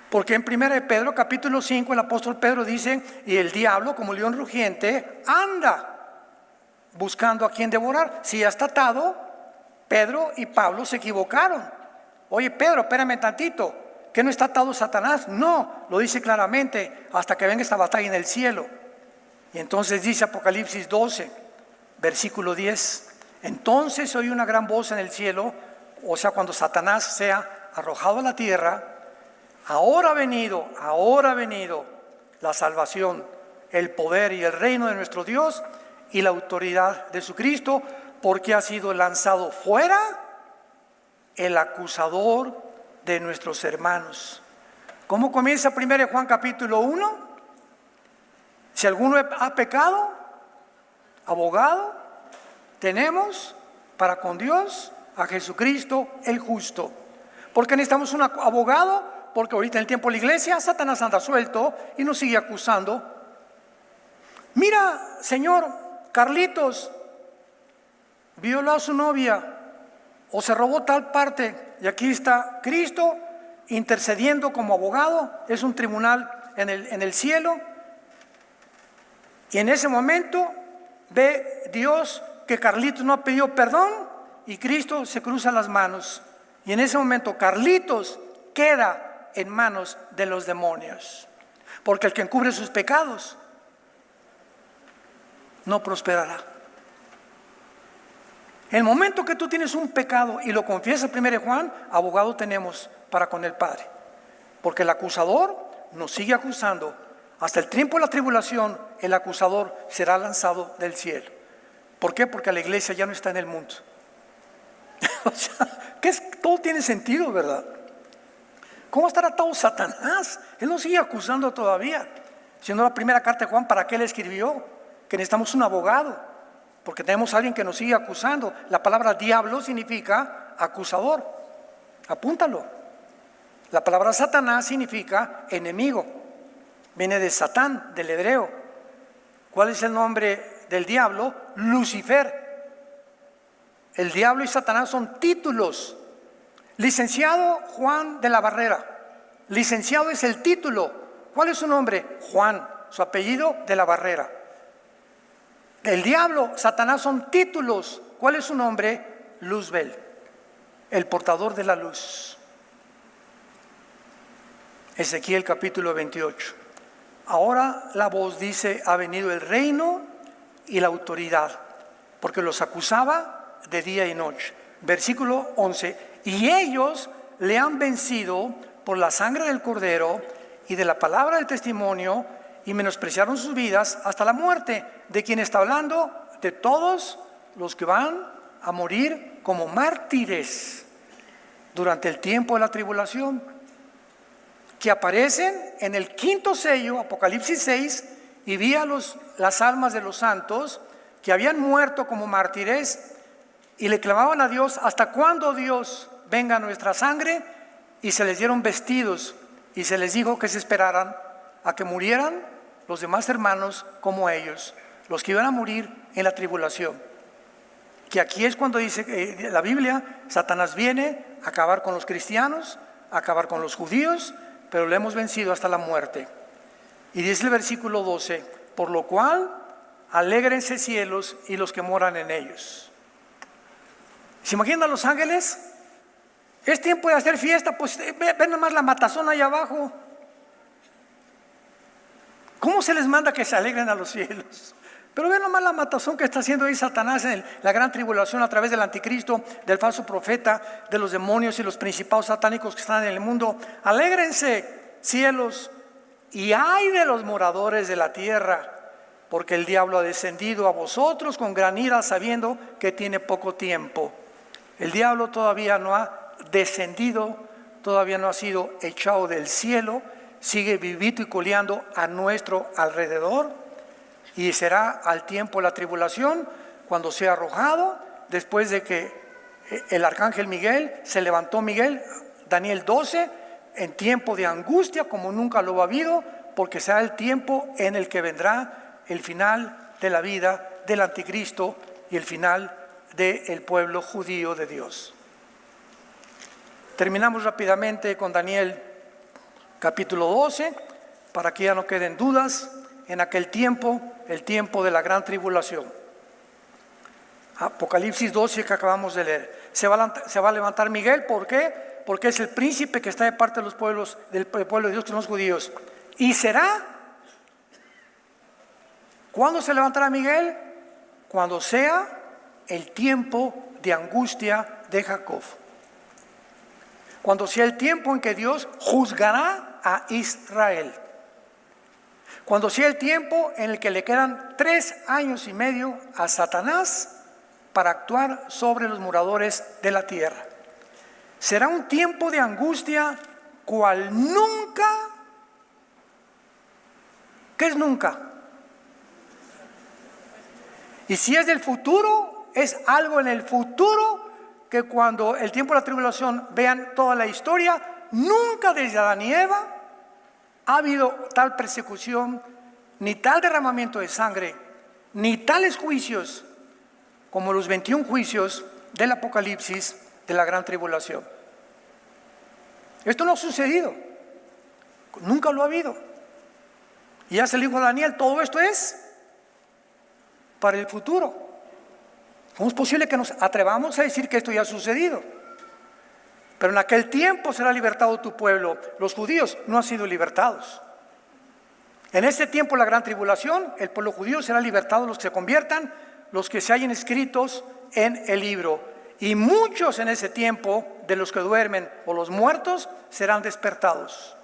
Porque en 1 Pedro capítulo 5 el apóstol Pedro dice: y el diablo como león rugiente anda buscando a quien devorar. Si ya está atado, Pedro y Pablo se equivocaron. Oye, Pedro, espérame tantito, ¿que no está atado Satanás? No, lo dice claramente, hasta que venga esta batalla en el cielo. Y entonces dice Apocalipsis 12, versículo 10: entonces oí una gran voz en el cielo, o sea, cuando Satanás sea arrojado a la tierra: ahora ha venido la salvación, el poder y el reino de nuestro Dios y la autoridad de su Cristo, porque ha sido lanzado fuera el acusador de nuestros hermanos. ¿Cómo comienza 1 Juan capítulo 1? Si alguno ha pecado, abogado tenemos para con Dios a Jesucristo el justo. ¿Por qué necesitamos un abogado? Porque ahorita en el tiempo de la iglesia Satanás anda suelto y nos sigue acusando. Mira, señor, Carlitos violó a su novia o se robó tal parte, y aquí está Cristo intercediendo como abogado. Es un tribunal en el cielo, y en ese momento ve Dios que Carlitos no ha pedido perdón y Cristo se cruza las manos, y en ese momento Carlitos queda en manos de los demonios, porque el que encubre sus pecados no prosperará. En el momento que tú tienes un pecado y lo confiesas, 1 Juan, abogado tenemos para con el Padre, porque el acusador nos sigue acusando. Hasta el tiempo de la tribulación el acusador será lanzado del cielo. ¿Por qué? Porque la iglesia ya no está en el mundo. O sea, todo tiene sentido, ¿verdad? ¿Cómo estará atado Satanás? Él nos sigue acusando todavía. Siendo la primera carta de Juan, ¿para qué le escribió? Que necesitamos un abogado, porque tenemos a alguien que nos sigue acusando. La palabra diablo significa acusador. Apúntalo. La palabra Satanás significa enemigo. Viene de Satán, del hebreo. ¿Cuál es el nombre del diablo? Lucifer. El diablo y Satanás son títulos. Licenciado Juan de la Barrera. Licenciado es el título. ¿Cuál es su nombre? Juan. Su apellido, de la Barrera. El diablo, Satanás son títulos. ¿Cuál es su nombre? Luzbel, el portador de la luz. Ezequiel capítulo 28. Ahora la voz dice: ha venido el reino y la autoridad, porque los acusaba de día y noche. Versículo 11: y ellos le han vencido por la sangre del Cordero y de la palabra del testimonio, y menospreciaron sus vidas hasta la muerte. ¿De quién está hablando? De todos los que van a morir como mártires durante el tiempo de la tribulación, que aparecen en el quinto sello, Apocalipsis 6, y vi a las almas de los santos que habían muerto como mártires, y le clamaban a Dios: ¿hasta cuándo, Dios, venga nuestra sangre? Y se les dieron vestidos, y se les dijo que se esperaran a que murieran los demás hermanos como ellos, los que iban a morir en la tribulación. Que aquí es cuando dice la Biblia: Satanás viene a acabar con los cristianos, a acabar con los judíos, pero le hemos vencido hasta la muerte. Y dice el versículo 12: por lo cual alégrense cielos y los que moran en ellos. ¿Se imaginan a los ángeles? Es tiempo de hacer fiesta, pues ven nomás la matazón allá abajo. ¿Cómo se les manda que se alegren a los cielos? Pero ven nomás la matazón que está haciendo ahí Satanás en la gran tribulación a través del anticristo, del falso profeta, de los demonios y los principados satánicos que están en el mundo. Alégrense, cielos, y ay de los moradores de la tierra, porque el diablo ha descendido a vosotros con gran ira, sabiendo que tiene poco tiempo. El diablo todavía no ha descendido, todavía no ha sido echado del cielo, sigue vivito y coleando a nuestro alrededor, y será al tiempo de la tribulación, cuando sea arrojado, después de que el arcángel Miguel, se levantó Miguel, Daniel 12, en tiempo de angustia como nunca lo ha habido, porque será el tiempo en el que vendrá el final de la vida del anticristo y el final del pueblo judío de Dios. Terminamos rápidamente con Daniel capítulo 12, para que ya no queden dudas. En aquel tiempo, el tiempo de la gran tribulación. Apocalipsis 12 que acabamos de leer. Se va a levantar Miguel, ¿por qué? Porque es el príncipe que está de parte de los pueblos, del pueblo de Dios, que son los judíos. Y será, ¿cuándo se levantará Miguel? Cuando sea el tiempo de angustia de Jacob. Cuando sea el tiempo en que Dios juzgará a Israel. Cuando sea el tiempo en el que le quedan 3 años y medio a Satanás para actuar sobre los moradores de la tierra. Será un tiempo de angustia cual nunca. ¿Qué es nunca? Y si es del futuro, es algo en el futuro que cuando el tiempo de la tribulación vean toda la historia, nunca desde Adán y Eva ha habido tal persecución, ni tal derramamiento de sangre, ni tales juicios como los 21 juicios del Apocalipsis de la gran tribulación. Esto no ha sucedido, nunca lo ha habido. Y ya se le dijo a Daniel, todo esto es para el futuro. ¿Cómo es posible que nos atrevamos a decir que esto ya ha sucedido? Pero en aquel tiempo será libertado tu pueblo. Los judíos no han sido libertados. En ese tiempo, la gran tribulación, el pueblo judío será libertado, los que se conviertan, los que se hallen escritos en el libro. Y muchos en ese tiempo, de los que duermen o los muertos, serán despertados.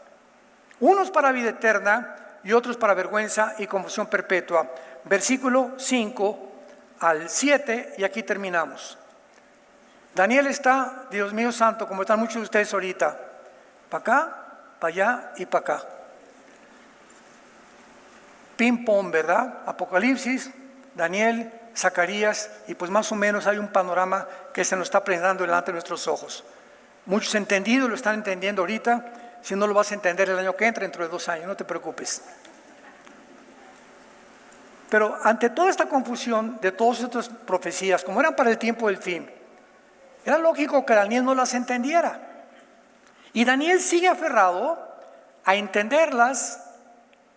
Unos para vida eterna y otros para vergüenza y confusión perpetua. Versículo 5 al 7, y aquí terminamos. Daniel está, Dios mío santo, como están muchos de ustedes ahorita, para acá, para allá y para acá. Ping pong, ¿verdad? Apocalipsis, Daniel, Zacarías, y pues más o menos hay un panorama que se nos está presentando delante de nuestros ojos. Muchos entendidos lo están entendiendo ahorita, si no lo vas a entender el año que entra, dentro de 2 años, no te preocupes. Pero ante toda esta confusión de todas estas profecías, como eran para el tiempo del fin, era lógico que Daniel no las entendiera. Y Daniel sigue aferrado a entenderlas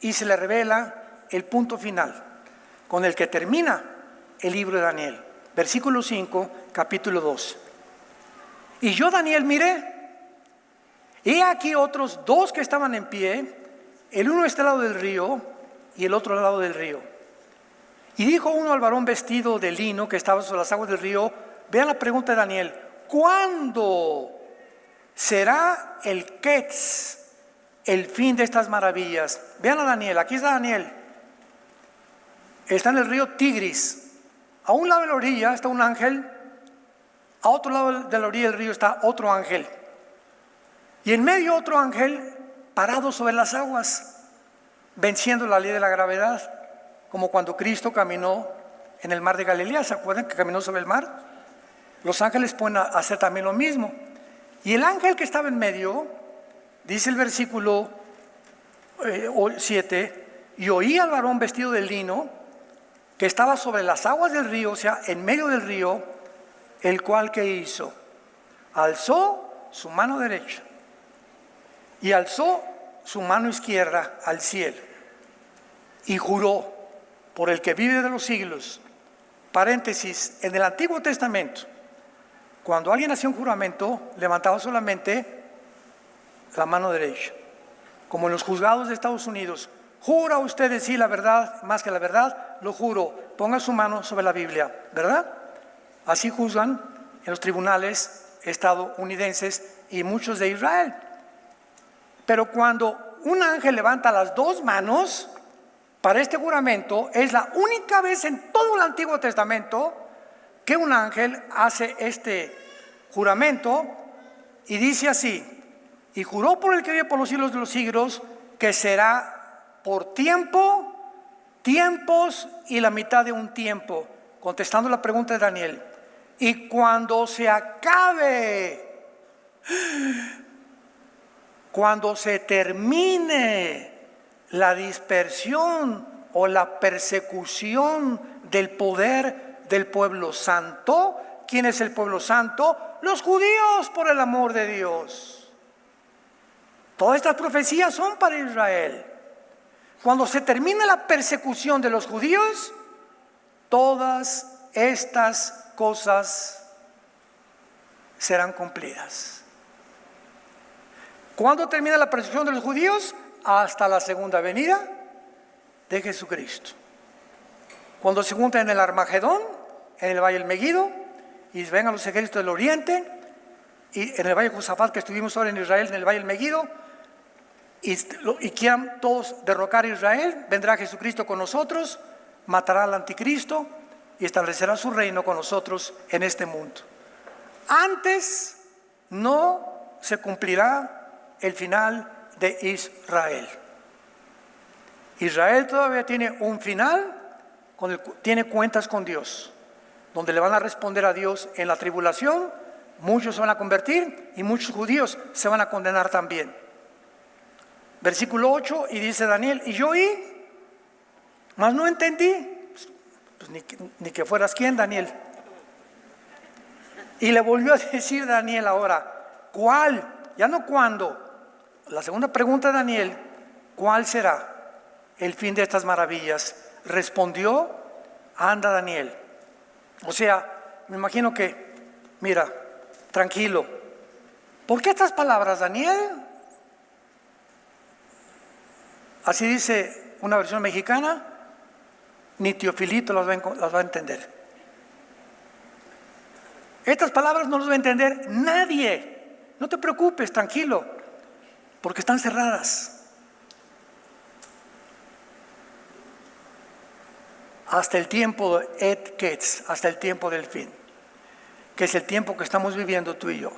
y se le revela el punto final, con el que termina el libro de Daniel. Versículo 5, capítulo 2. Y yo, Daniel, miré, he aquí otros 2 que estaban en pie, el uno a este lado del río y el otro al lado del río. Y dijo uno al varón vestido de lino que estaba sobre las aguas del río, vean la pregunta de Daniel, ¿cuándo será el Quetz, el fin de estas maravillas? Vean a Daniel, aquí está Daniel, está en el río Tigris. A un lado de la orilla está un ángel, a otro lado de la orilla del río está otro ángel, y en medio otro ángel parado sobre las aguas, venciendo la ley de la gravedad, como cuando Cristo caminó en el mar de Galilea. ¿Se acuerdan que caminó sobre el mar? Los ángeles pueden hacer también lo mismo. Y el ángel que estaba en medio, dice el versículo 7, y oí al varón vestido de lino, que estaba sobre las aguas del río, o sea, en medio del río, el cual que hizo, alzó su mano derecha y alzó su mano izquierda al cielo y juró por el que vive de los siglos. Paréntesis, en el Antiguo Testamento, cuando alguien hacía un juramento, levantaba solamente la mano derecha, como en los juzgados de Estados Unidos. ¿Jura usted decir la verdad más que la verdad? Lo juro. Ponga su mano sobre la Biblia, ¿verdad? Así juzgan en los tribunales estadounidenses y muchos de Israel. Pero cuando un ángel levanta las 2 manos para este juramento, es la única vez en todo el Antiguo Testamento que un ángel hace este juramento y dice así: y juró por el que vive por los siglos de los siglos, que será por tiempo tiempos y la mitad de un tiempo, contestando la pregunta de Daniel. Y cuando se acabe, cuando se termine la dispersión o la persecución del poder del pueblo santo. ¿Quién es el pueblo santo? Los judíos, por el amor de Dios. Todas estas profecías son para Israel. Cuando se termine la persecución de los judíos, todas estas cosas serán cumplidas. ¿Cuándo termina la persecución de los judíos? Hasta la segunda venida de Jesucristo. Cuando se juntan en el Armagedón, en el Valle del Megiddo, y vengan los ejércitos del Oriente, y en el Valle de Josafat, que estuvimos ahora en Israel, en el Valle del Megiddo, y quieran todos derrocar a Israel, vendrá Jesucristo con nosotros, matará al anticristo y establecerá su reino con nosotros en este mundo. Antes no se cumplirá el final de Israel. Israel todavía tiene un final, tiene cuentas con Dios, donde le van a responder a Dios en la tribulación. Muchos se van a convertir y muchos judíos se van a condenar también. Versículo 8, y dice Daniel, y yo oí, mas no entendí. Pues ni que fueras quién, Daniel. Y le volvió a decir Daniel ahora, ¿cuál? Ya no cuándo. La segunda pregunta de Daniel, ¿cuál será el fin de estas maravillas? Respondió, anda Daniel. O sea, me imagino que, mira, tranquilo. ¿Por qué estas palabras, Daniel? Así dice una versión mexicana, ni Teofilito las va a entender. Estas palabras no las va a entender nadie. No te preocupes, tranquilo, porque están cerradas. Hasta el tiempo de Et Ketz, hasta el tiempo del fin, que es el tiempo que estamos viviendo tú y yo.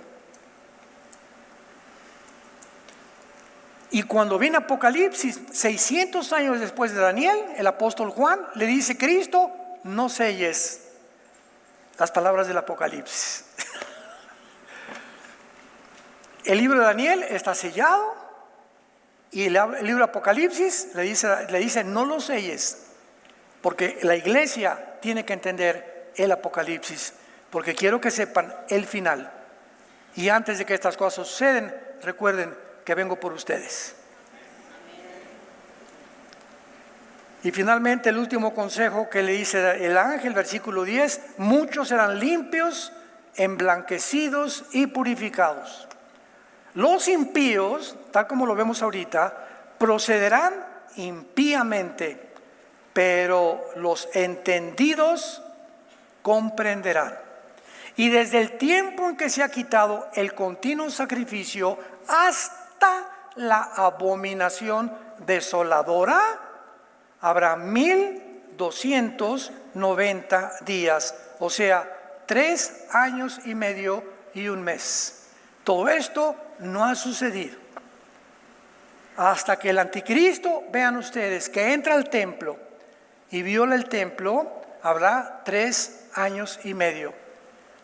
Y cuando viene Apocalipsis, 600 años después de Daniel, el apóstol Juan le dice, Cristo, no selles las palabras del Apocalipsis. El libro de Daniel está sellado y el libro de Apocalipsis le dice no lo selles, porque la iglesia tiene que entender el Apocalipsis, porque quiero que sepan el final. Y antes de que estas cosas sucedan, recuerden que vengo por ustedes. Y finalmente el último consejo que le dice el ángel, versículo 10, muchos serán limpios, emblanquecidos y purificados. Los impíos, tal como lo vemos ahorita, procederán impíamente, pero los entendidos comprenderán. Y desde el tiempo en que se ha quitado el continuo sacrificio hasta la abominación desoladora, habrá 1290 días, o sea, 3 años y medio y un mes. Todo esto no ha sucedido. Hasta que el anticristo, vean ustedes, que entra al templo y viola el templo, habrá 3 años y medio.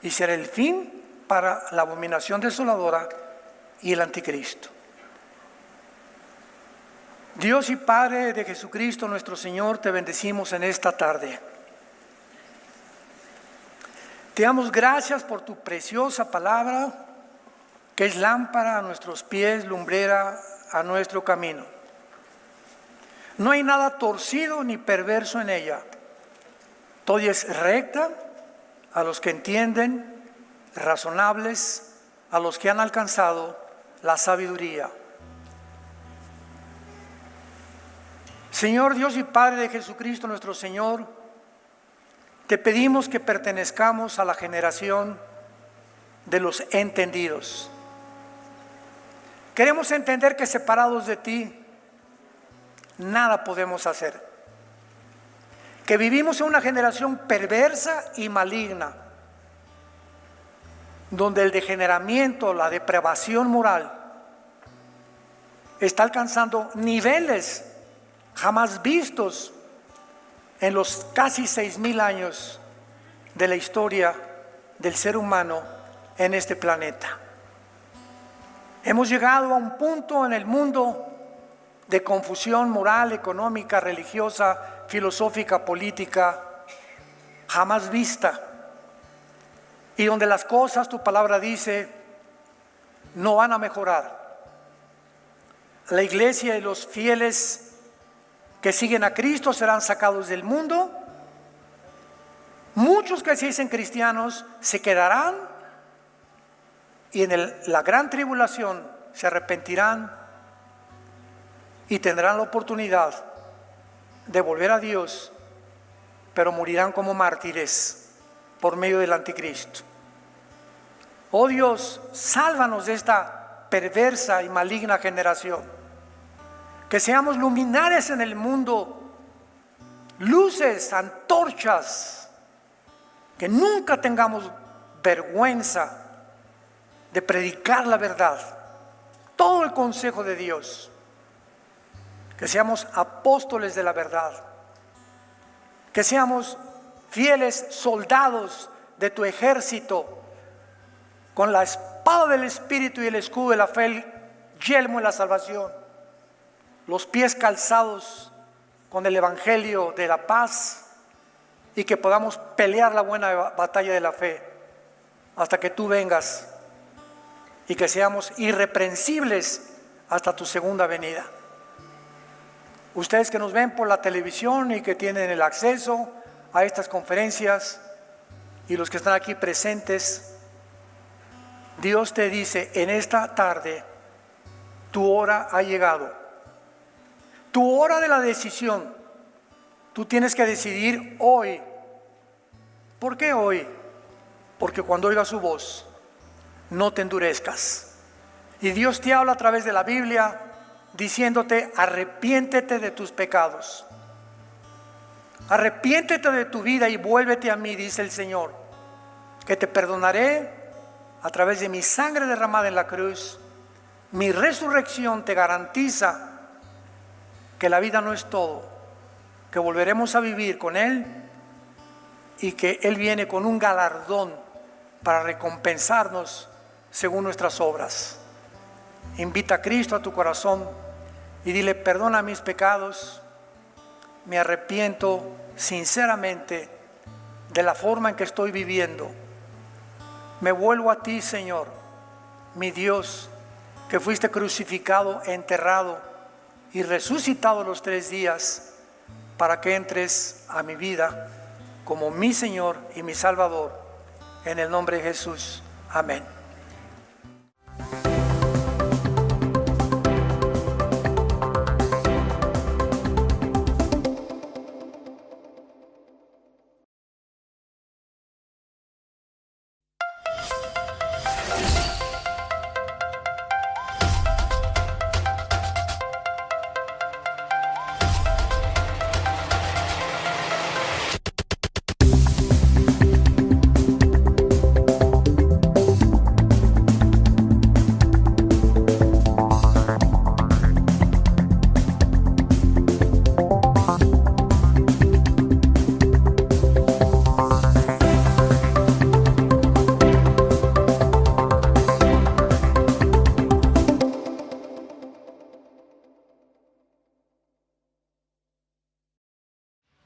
Y será el fin para la abominación desoladora y el anticristo. Dios y Padre de Jesucristo nuestro Señor, te bendecimos en esta tarde. Te damos gracias por tu preciosa palabra, que es lámpara a nuestros pies, lumbrera a nuestro camino. No hay nada torcido ni perverso en ella. Todo es recta a los que entienden, razonables, a los que han alcanzado la sabiduría. Señor Dios y Padre de Jesucristo nuestro Señor, te pedimos que pertenezcamos a la generación de los entendidos. Queremos entender que separados de ti, nada podemos hacer. Que vivimos en una generación perversa y maligna, donde el degeneramiento, la depravación moral está alcanzando niveles jamás vistos en los casi 6.000 años de la historia del ser humano en este planeta. Hemos llegado a un punto en el mundo de confusión moral, económica, religiosa, filosófica, política, jamás vista, y donde las cosas, tu palabra dice, no van a mejorar. La iglesia y los fieles que siguen a Cristo serán sacados del mundo. Muchos que se dicen cristianos se quedarán y en la gran tribulación se arrepentirán y tendrán la oportunidad de volver a Dios, pero morirán como mártires por medio del anticristo. Oh Dios, sálvanos de esta perversa y maligna generación. Que seamos luminares en el mundo, luces, antorchas, que nunca tengamos vergüenza de predicar la verdad, todo el consejo de Dios. Que seamos apóstoles de la verdad, que seamos fieles soldados de tu ejército, con la espada del Espíritu y el escudo de la fe, el yelmo de la salvación, los pies calzados con el Evangelio de la paz, y que podamos pelear la buena batalla de la fe hasta que tú vengas, y que seamos irreprensibles hasta tu segunda venida. Ustedes que nos ven por la televisión y que tienen el acceso a estas conferencias, y los que están aquí presentes, Dios te dice: en esta tarde tu hora ha llegado, tu hora de la decisión. Tú tienes que decidir hoy. ¿Por qué hoy? Porque cuando oigas su voz, no te endurezcas. Y Dios te habla a través de la Biblia diciéndote: arrepiéntete de tus pecados, arrepiéntete de tu vida y vuélvete a mí, dice el Señor, que te perdonaré a través de mi sangre derramada en la cruz. Mi resurrección te garantiza que la vida no es todo, que volveremos a vivir con Él y que Él viene con un galardón para recompensarnos según nuestras obras. Invita a Cristo a tu corazón y dile: perdona mis pecados, me arrepiento sinceramente de la forma en que estoy viviendo. Me vuelvo a ti, Señor, mi Dios, que fuiste crucificado, enterrado y resucitado los 3 días para que entres a mi vida como mi Señor y mi Salvador, en el nombre de Jesús. Amén.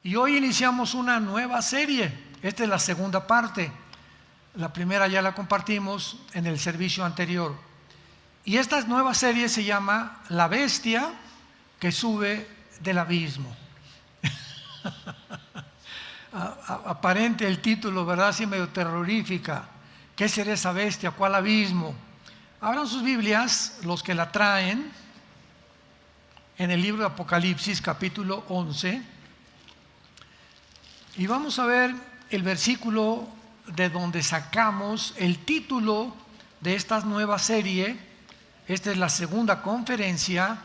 Y hoy iniciamos una nueva serie. Esta es la segunda parte. La primera ya la compartimos en el servicio anterior. Y esta nueva serie se llama La bestia que sube del abismo. Aparente el título, ¿verdad? Así medio terrorífica. ¿Qué será esa bestia? ¿Cuál abismo? Abran sus Biblias, los que la traen, en el libro de Apocalipsis, capítulo 11. Y vamos a ver el versículo de donde sacamos el título de esta nueva serie. Esta es la segunda conferencia,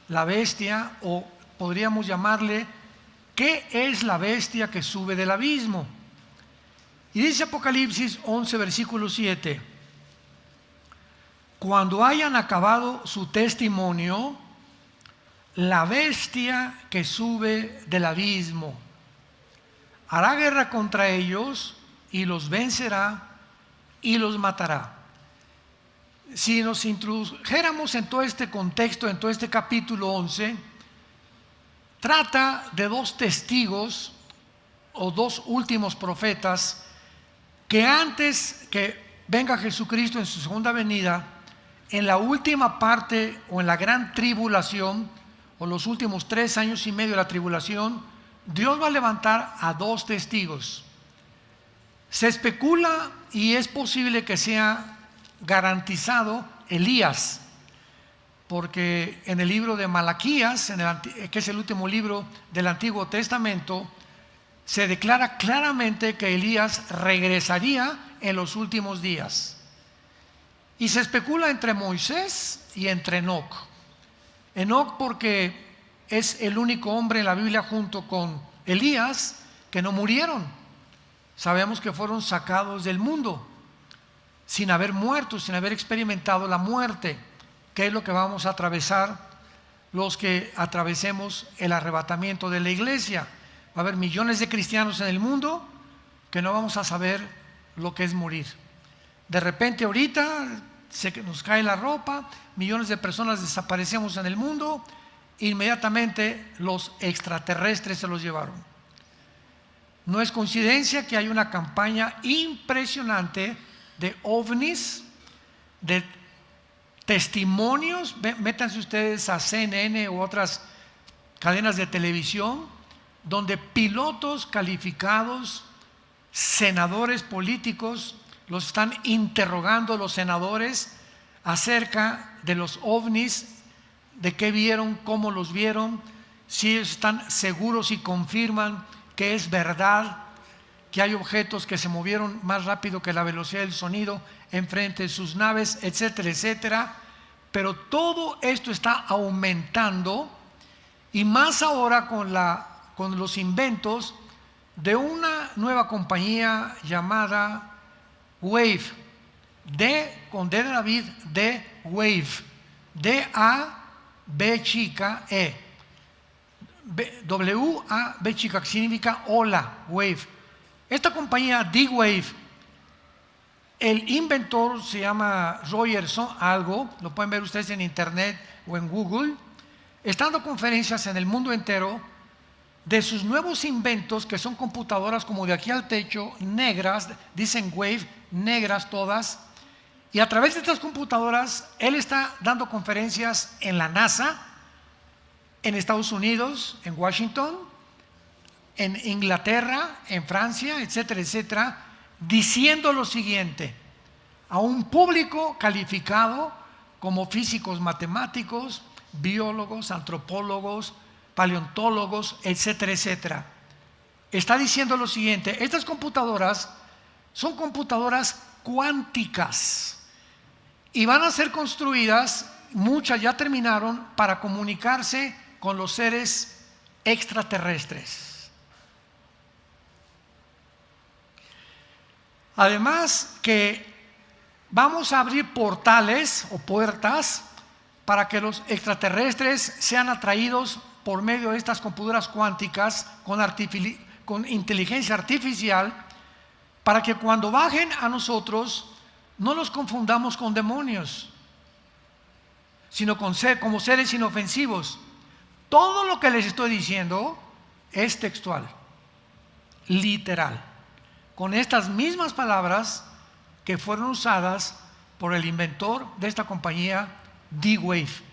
la bestia, o podríamos llamarle, ¿qué es la bestia que sube del abismo? Y dice Apocalipsis 11, versículo 7: cuando hayan acabado su testimonio, la bestia que sube del abismo hará guerra contra ellos y los vencerá y los matará. Si nos introdujéramos en todo este contexto, en todo este capítulo 11, trata de dos testigos o dos últimos profetas que antes que venga Jesucristo en su segunda venida, en la última parte o en la gran tribulación, o los últimos 3 años y medio de la tribulación, Dios va a levantar a dos testigos. Se especula y es posible que sea garantizado Elías, porque en el libro de Malaquías, que es el último libro del Antiguo Testamento, se declara claramente que Elías regresaría en los últimos días. Y se especula entre Moisés y entre Enoc. Enoc porque es el único hombre en la Biblia junto con Elías que no murieron. Sabemos que fueron sacados del mundo sin haber muerto, sin haber experimentado la muerte, que es lo que vamos a atravesar los que atravesemos el arrebatamiento de la iglesia. Va a haber millones de cristianos en el mundo que no vamos a saber lo que es morir. De repente ahorita se nos cae la ropa, millones de personas desaparecemos en el mundo, inmediatamente los extraterrestres se los llevaron. No es coincidencia que hay una campaña impresionante de ovnis, de testimonios. Métanse ustedes a CNN u otras cadenas de televisión, donde pilotos calificados, senadores políticos, los están interrogando los senadores acerca de los ovnis, de qué vieron, cómo los vieron, si ellos están seguros y confirman que es verdad, que hay objetos que se movieron más rápido que la velocidad del sonido enfrente de sus naves, etcétera, etcétera. Pero todo esto está aumentando, y más ahora con los inventos de una nueva compañía llamada Wave, con D de David, Wave, D-A-B chica E, W-A-B chica, que significa hola, Wave. Esta compañía D-Wave, el inventor se llama Rogerson algo, lo pueden ver ustedes en internet o en Google, está dando conferencias en el mundo entero de sus nuevos inventos, que son computadoras como de aquí al techo, negras, dicen Wave, negras todas, y a través de estas computadoras él está dando conferencias en la NASA, en Estados Unidos, en Washington, en Inglaterra, en Francia, etcétera, etcétera, diciendo lo siguiente a un público calificado como físicos matemáticos, biólogos, antropólogos, paleontólogos, etcétera, etcétera. Está diciendo lo siguiente: estas computadoras son computadoras cuánticas y van a ser construidas, muchas ya terminaron, para comunicarse con los seres extraterrestres. Además que vamos a abrir portales o puertas para que los extraterrestres sean atraídos por medio de estas computadoras cuánticas con inteligencia artificial, para que cuando bajen a nosotros no los confundamos con demonios, sino como seres inofensivos. Todo lo que les estoy diciendo es textual, literal, con estas mismas palabras que fueron usadas por el inventor de esta compañía, D-Wave,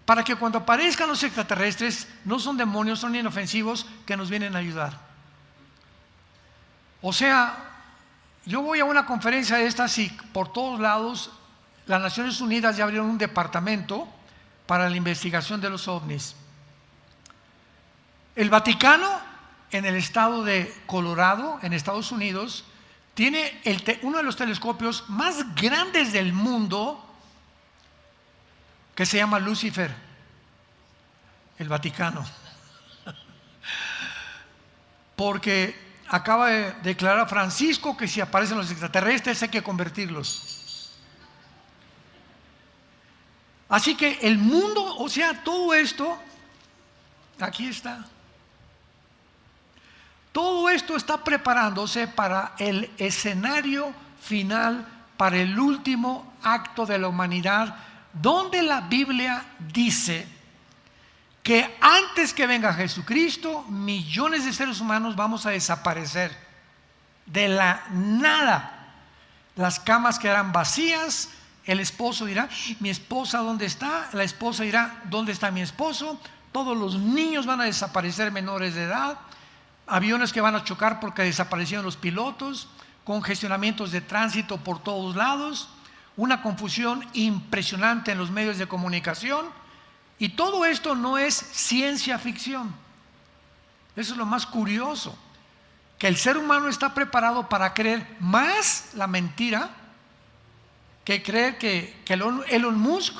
para que cuando aparezcan los extraterrestres no son demonios, son inofensivos que nos vienen a ayudar. O sea, yo voy a una conferencia de estas y por todos lados las Naciones Unidas ya abrieron un departamento para la investigación de los ovnis. El Vaticano, en el estado de Colorado, en Estados Unidos, tiene uno de los telescopios más grandes del mundo, que se llama Lucifer. El Vaticano. Porque acaba de declarar a Francisco que si aparecen los extraterrestres hay que convertirlos. Así que el mundo, o sea, todo esto, aquí está. todo esto está preparándose para el escenario final, para el último acto de la humanidad, donde la Biblia dice que antes que venga Jesucristo, millones de seres humanos vamos a desaparecer de la nada. Las camas quedarán vacías, el esposo dirá, mi esposa ¿dónde está? La esposa dirá, ¿dónde está mi esposo? Todos los niños van a desaparecer menores de edad, aviones que van a chocar porque desaparecieron los pilotos, congestionamientos de tránsito por todos lados, una confusión impresionante en los medios de comunicación. Y todo esto no es ciencia ficción. Eso es lo más curioso, que el ser humano está preparado para creer más la mentira que creer que Elon Musk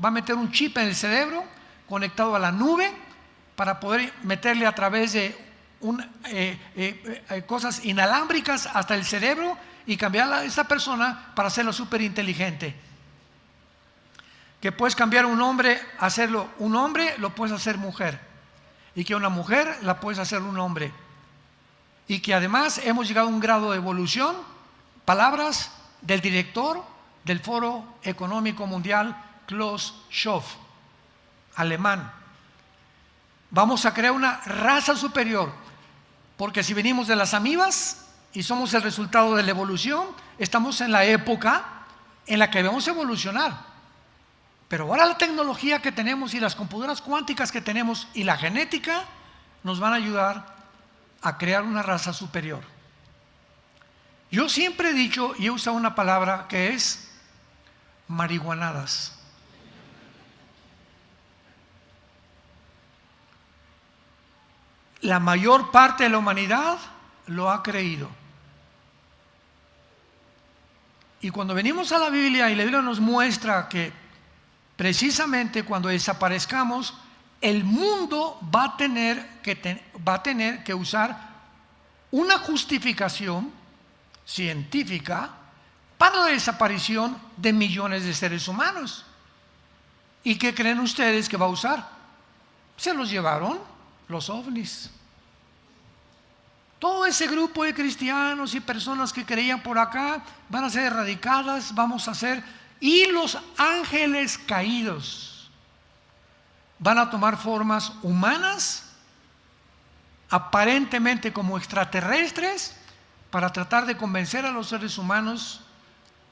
va a meter un chip en el cerebro conectado a la nube para poder meterle a través de cosas inalámbricas hasta el cerebro y cambiar a esta persona para hacerlo súper inteligente. Que puedes cambiar un hombre, hacerlo un hombre, lo puedes hacer mujer. Y que una mujer la puedes hacer un hombre. Y que además hemos llegado a un grado de evolución, palabras del director del Foro Económico Mundial, Klaus Schwab, alemán. Vamos a crear una raza superior, porque si venimos de las amibas y somos el resultado de la evolución, estamos en la época en la que debemos evolucionar. Pero ahora la tecnología que tenemos y las computadoras cuánticas que tenemos y la genética nos van a ayudar a crear una raza superior. Yo siempre he dicho y he usado una palabra que es marihuanadas. La mayor parte de la humanidad lo ha creído. Y cuando venimos a la Biblia y la Biblia nos muestra que precisamente cuando desaparezcamos, el mundo va a tener que usar una justificación científica para la desaparición de millones de seres humanos. ¿Y qué creen ustedes que va a usar? Se los llevaron los ovnis. Todo ese grupo de cristianos y personas que creían por acá van a ser erradicadas, vamos a ser, y los ángeles caídos van a tomar formas humanas, aparentemente como extraterrestres, para tratar de convencer a los seres humanos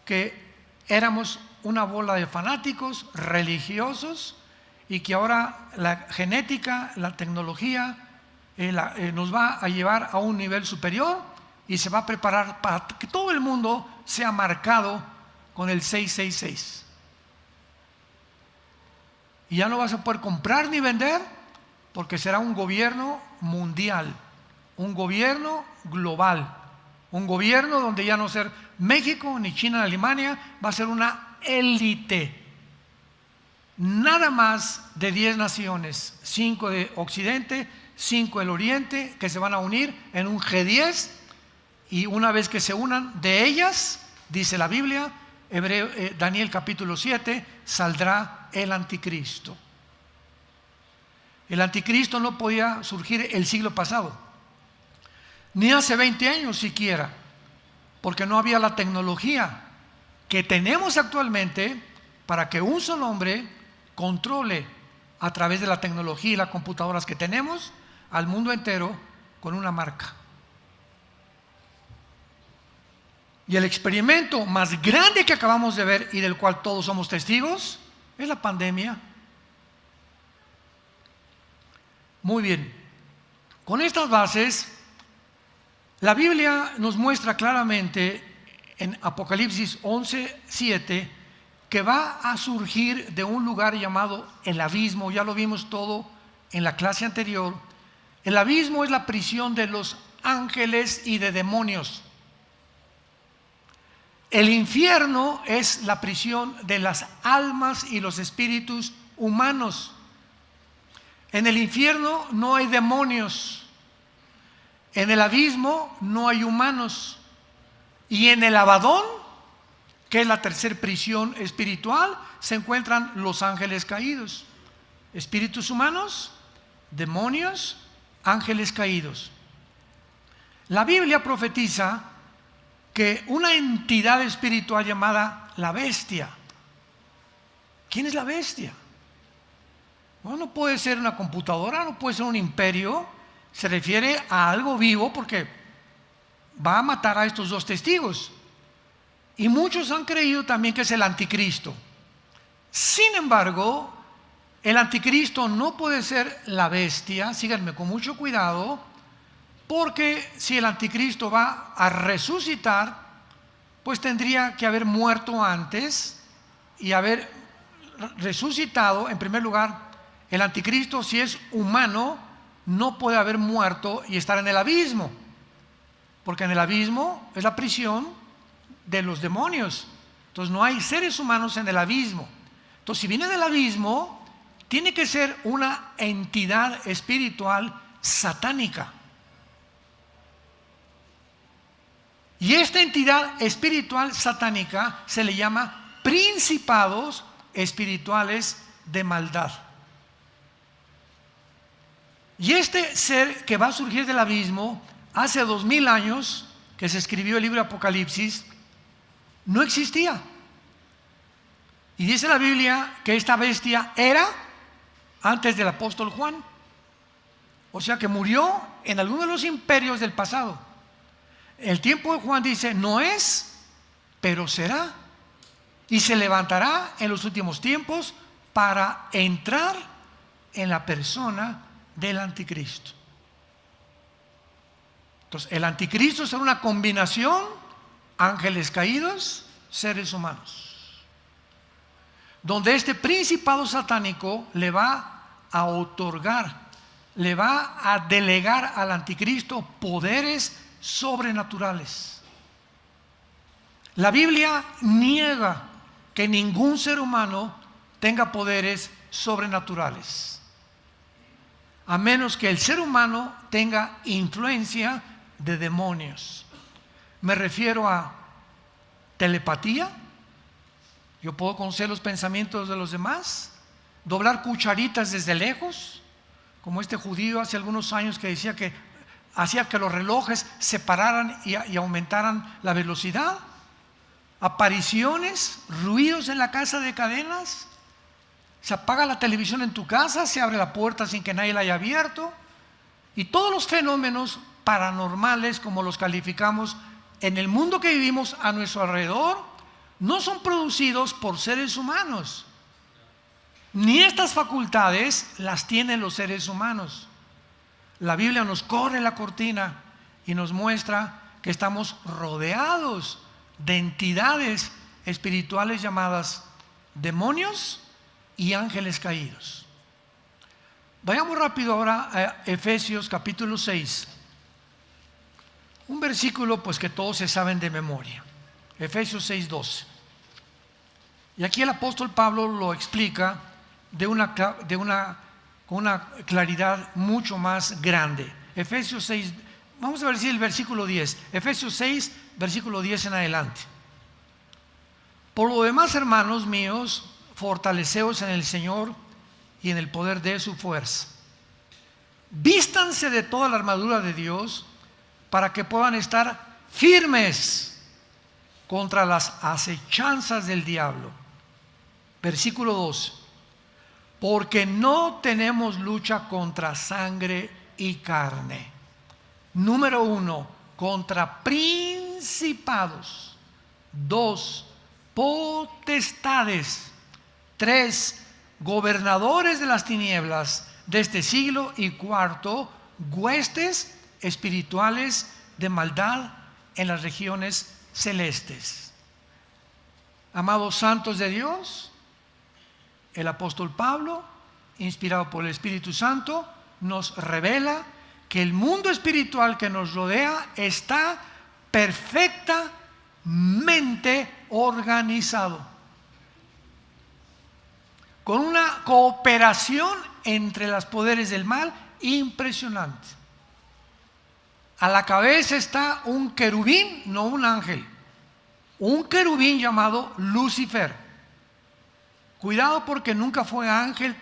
que éramos una bola de fanáticos religiosos y que ahora la genética, la tecnología nos va a llevar a un nivel superior y se va a preparar para que todo el mundo sea marcado con el 666. Y ya no vas a poder comprar ni vender porque será un gobierno mundial, un gobierno global, un gobierno donde ya no ser México ni China ni Alemania, va a ser una élite. Nada más de 10 naciones, 5 de Occidente, 5 del Oriente, que se van a unir en un G10, y una vez que se unan de ellas, dice la Biblia, Daniel capítulo 7, saldrá el anticristo. El anticristo no podía surgir el siglo pasado, ni hace 20 años siquiera, porque no había la tecnología que tenemos actualmente para que un solo hombre controle a través de la tecnología y las computadoras que tenemos al mundo entero con una marca. Y el experimento más grande que acabamos de ver y del cual todos somos testigos es la pandemia. Muy bien, con estas bases, la Biblia nos muestra claramente en Apocalipsis 11:7 que va a surgir de un lugar llamado el abismo. Ya lo vimos todo en la clase anterior. El abismo es la prisión de los ángeles y de demonios. El infierno es la prisión de las almas y los espíritus humanos. En el infierno no hay demonios. En el abismo no hay humanos. Y en el Abadón, que es la tercera prisión espiritual, se encuentran los ángeles caídos. Espíritus humanos, demonios, ángeles caídos. La Biblia profetiza que una entidad espiritual llamada la bestia. ¿Quién es la bestia? Bueno, no puede ser una computadora, no puede ser un imperio. Se refiere a algo vivo porque va a matar a estos dos testigos. Y muchos han creído también que es el anticristo. Sin embargo, el anticristo no puede ser la bestia. Síganme con mucho cuidado, porque si el anticristo va a resucitar, pues tendría que haber muerto antes y haber resucitado. En primer lugar, el anticristo, si es humano, no puede haber muerto y estar en el abismo, porque en el abismo es la prisión de los demonios. Entonces no hay seres humanos en el abismo. Entonces, si viene del abismo, tiene que ser una entidad espiritual satánica. Y esta entidad espiritual satánica se le llama principados espirituales de maldad. Y este ser que va a surgir del abismo, hace 2000 años que se escribió el libro de Apocalipsis, no existía. Y dice la Biblia que esta bestia era antes del apóstol Juan. O sea que murió en alguno de los imperios del pasado. El tiempo de Juan dice, no es, pero será. Y se levantará en los últimos tiempos para entrar en la persona del anticristo. Entonces, el anticristo será una combinación: ángeles caídos, seres humanos, donde este principado satánico le va a otorgar, le va a delegar al anticristo poderes sobrenaturales. La Biblia niega que ningún ser humano tenga poderes sobrenaturales, a menos que el ser humano tenga influencia de demonios. Me refiero a telepatía. Yo puedo conocer los pensamientos de los demás, doblar cucharitas desde lejos, como este judío hace algunos años que decía que hacía que los relojes se pararan y aumentaran la velocidad. Apariciones, ruidos en la casa de cadenas. Se apaga la televisión en tu casa, se abre la puerta sin que nadie la haya abierto. Y todos los fenómenos paranormales, como los calificamos en el mundo que vivimos a nuestro alrededor, no son producidos por seres humanos. Ni estas facultades las tienen los seres humanos. La Biblia nos corre la cortina y nos muestra que estamos rodeados de entidades espirituales llamadas demonios y ángeles caídos. Vayamos rápido ahora a Efesios capítulo 6. Un versículo pues que todos se saben de memoria. Efesios 6:12. Y aquí el apóstol Pablo lo explica con una claridad mucho más grande. Efesios 6, vamos a ver si el versículo 10. Efesios 6, versículo 10 en adelante. Por lo demás, hermanos míos, fortaleceos en el Señor y en el poder de su fuerza. Vístanse de toda la armadura de Dios para que puedan estar firmes contra las acechanzas del diablo. Versículo 12. Porque no tenemos lucha contra sangre y carne. Número 1, contra principados. 2, potestades. 3, gobernadores de las tinieblas de este siglo. Y 4, huestes espirituales de maldad en las regiones celestes. Amados santos de Dios, el apóstol Pablo, inspirado por el Espíritu Santo, nos revela que el mundo espiritual que nos rodea está perfectamente organizado, con una cooperación entre los poderes del mal impresionante. A la cabeza está un querubín, no un ángel, un querubín llamado Lucifer. Cuidado, porque nunca fue ángel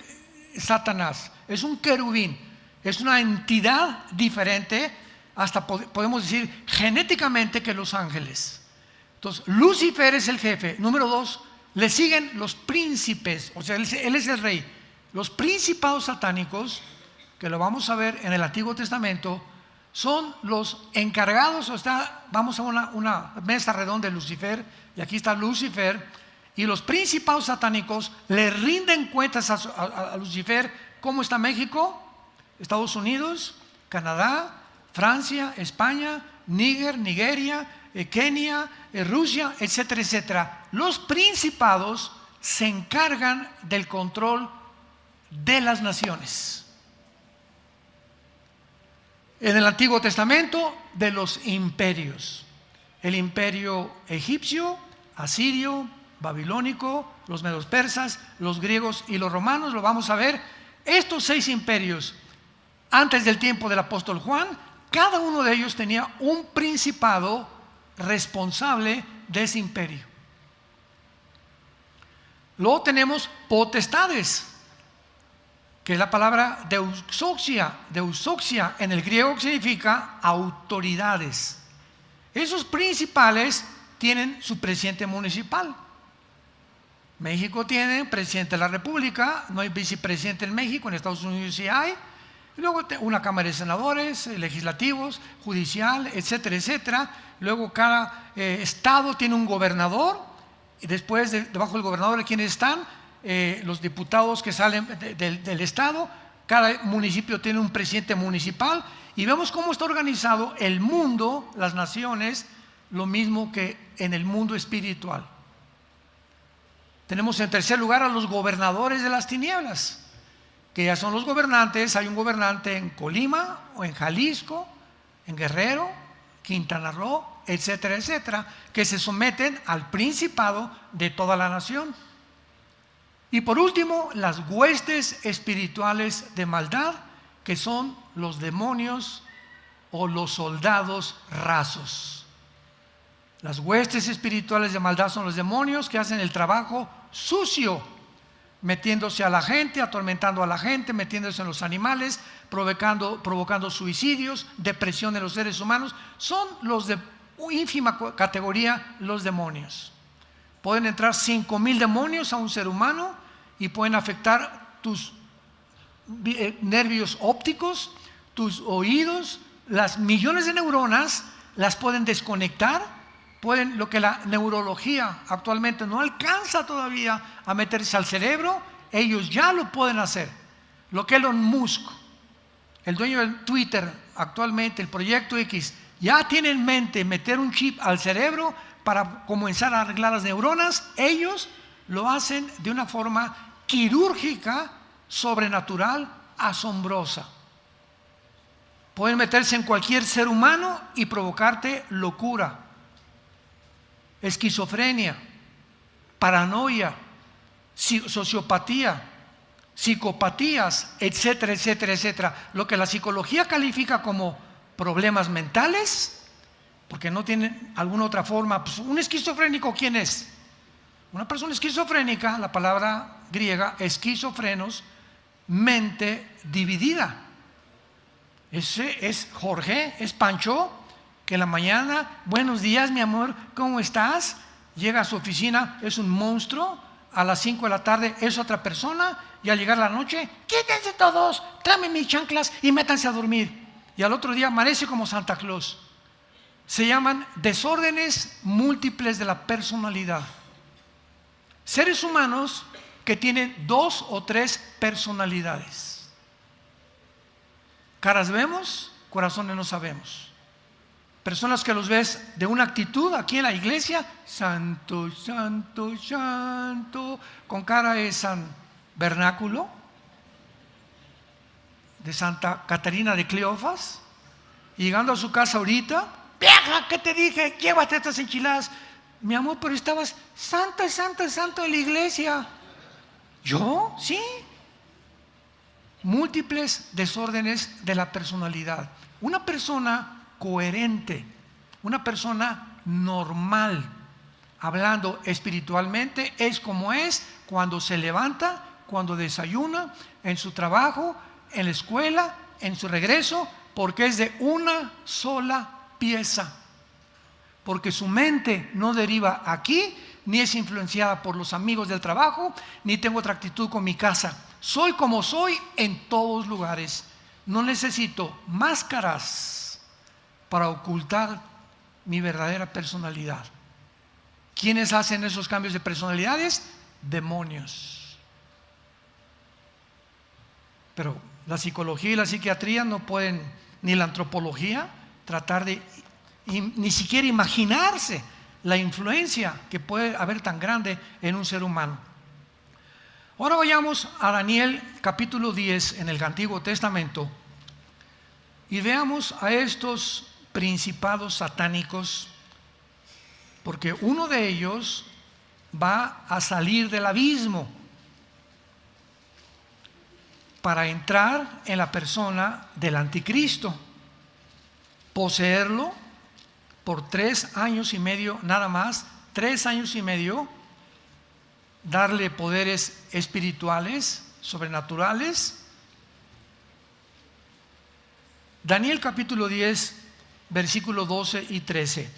Satanás, es un querubín, es una entidad diferente hasta podemos decir genéticamente que los ángeles. Entonces, Lucifer es el jefe. Número 2, le siguen los príncipes, o sea, él es el rey. Los principados satánicos, que lo vamos a ver en el Antiguo Testamento, son los encargados. Vamos a una mesa redonda de Lucifer, y aquí está Lucifer, y los principados satánicos le rinden cuentas a Lucifer. ¿Cómo está México? Estados Unidos, Canadá, Francia, España, Nigeria, Kenia, Rusia, etcétera, etcétera. Los principados se encargan del control de las naciones. En el Antiguo Testamento, de los imperios: el imperio egipcio, asirio, babilónico, los medos persas, los griegos y los romanos. Lo vamos a ver. Estos 6 imperios, antes del tiempo del apóstol Juan, cada uno de ellos tenía un principado responsable de ese imperio. Luego tenemos potestades, que es la palabra deusoxia. Deusoxia en el griego significa autoridades. Esos principales tienen su presidente municipal. México tiene presidente de la República, no hay vicepresidente en México, en Estados Unidos sí hay. Luego una Cámara de Senadores, legislativos, judicial, etcétera, etcétera. Luego cada estado tiene un gobernador, y después debajo del gobernador, ¿quiénes están? Los diputados que salen del estado. Cada municipio tiene un presidente municipal, y vemos cómo está organizado el mundo, las naciones, lo mismo que en el mundo espiritual. Tenemos en tercer lugar a los gobernadores de las tinieblas, que ya son los gobernantes. Hay un gobernante en Colima, o en Jalisco, en Guerrero, Quintana Roo, etcétera, etcétera, que se someten al principado de toda la nación. Y por último, las huestes espirituales de maldad, que son los demonios o los soldados rasos. Las huestes espirituales de maldad son los demonios que hacen el trabajo sucio, metiéndose a la gente, atormentando a la gente, metiéndose en los animales, provocando suicidios, depresión en los seres humanos. Son los de ínfima categoría, los demonios. Pueden entrar 5,000 demonios a un ser humano y pueden afectar tus nervios ópticos, tus oídos. Las millones de neuronas las pueden desconectar. Lo que la neurología actualmente no alcanza todavía a meterse al cerebro, ellos ya lo pueden hacer. Lo que Elon Musk, el dueño del Twitter actualmente, el proyecto X, ya tiene en mente meter un chip al cerebro para comenzar a arreglar las neuronas. Ellos lo hacen de una forma quirúrgica, sobrenatural, asombrosa. Pueden meterse en cualquier ser humano y provocarte locura, esquizofrenia, paranoia, sociopatía, psicopatías, etcétera, etcétera, etcétera. Lo que la psicología califica como problemas mentales, porque no tienen alguna otra forma. Pues, ¿un esquizofrénico quién es? Una persona esquizofrénica, la palabra griega esquizofrenos, mente dividida. Ese es Jorge, es Pancho, que en la mañana, buenos días mi amor, ¿cómo estás? Llega a su oficina, es un monstruo. A las 5 de la tarde es otra persona, y al llegar la noche, quítense todos, tráeme mis chanclas y métanse a dormir. Y al otro día amanece como Santa Claus. Se llaman desórdenes múltiples de la personalidad. Seres humanos que tienen 2 o 3 personalidades. Caras vemos, corazones no sabemos. Personas que los ves de una actitud aquí en la iglesia, santo, santo, santo, con cara de San Vernáculo, de Santa Catarina de Cleofas, y llegando a su casa ahorita, vieja, ¿qué te dije? Llévate estas enchiladas. Mi amor, pero estabas santo, santo, santo en la iglesia. ¿Yo? Sí. Múltiples desórdenes de la personalidad. Una persona coherente, una persona normal, hablando espiritualmente, es como es cuando se levanta, cuando desayuna, en su trabajo, en la escuela, en su regreso, porque es de una sola pieza, porque su mente no deriva aquí, ni es influenciada por los amigos del trabajo, ni tengo otra actitud con mi casa. Soy como soy en todos lugares. No necesito máscaras para ocultar mi verdadera personalidad. ¿Quiénes hacen esos cambios de personalidades? Demonios. Pero la psicología y la psiquiatría no pueden, ni la antropología, tratar de ni siquiera imaginarse la influencia que puede haber tan grande en un ser humano. Ahora vayamos a Daniel capítulo 10 en el Antiguo Testamento y veamos a estos principados satánicos, porque uno de ellos va a salir del abismo para entrar en la persona del anticristo, poseerlo por 3 años y medio, nada más, 3 años y medio, darle poderes espirituales, sobrenaturales. Daniel capítulo 10, versículos 12 y 13.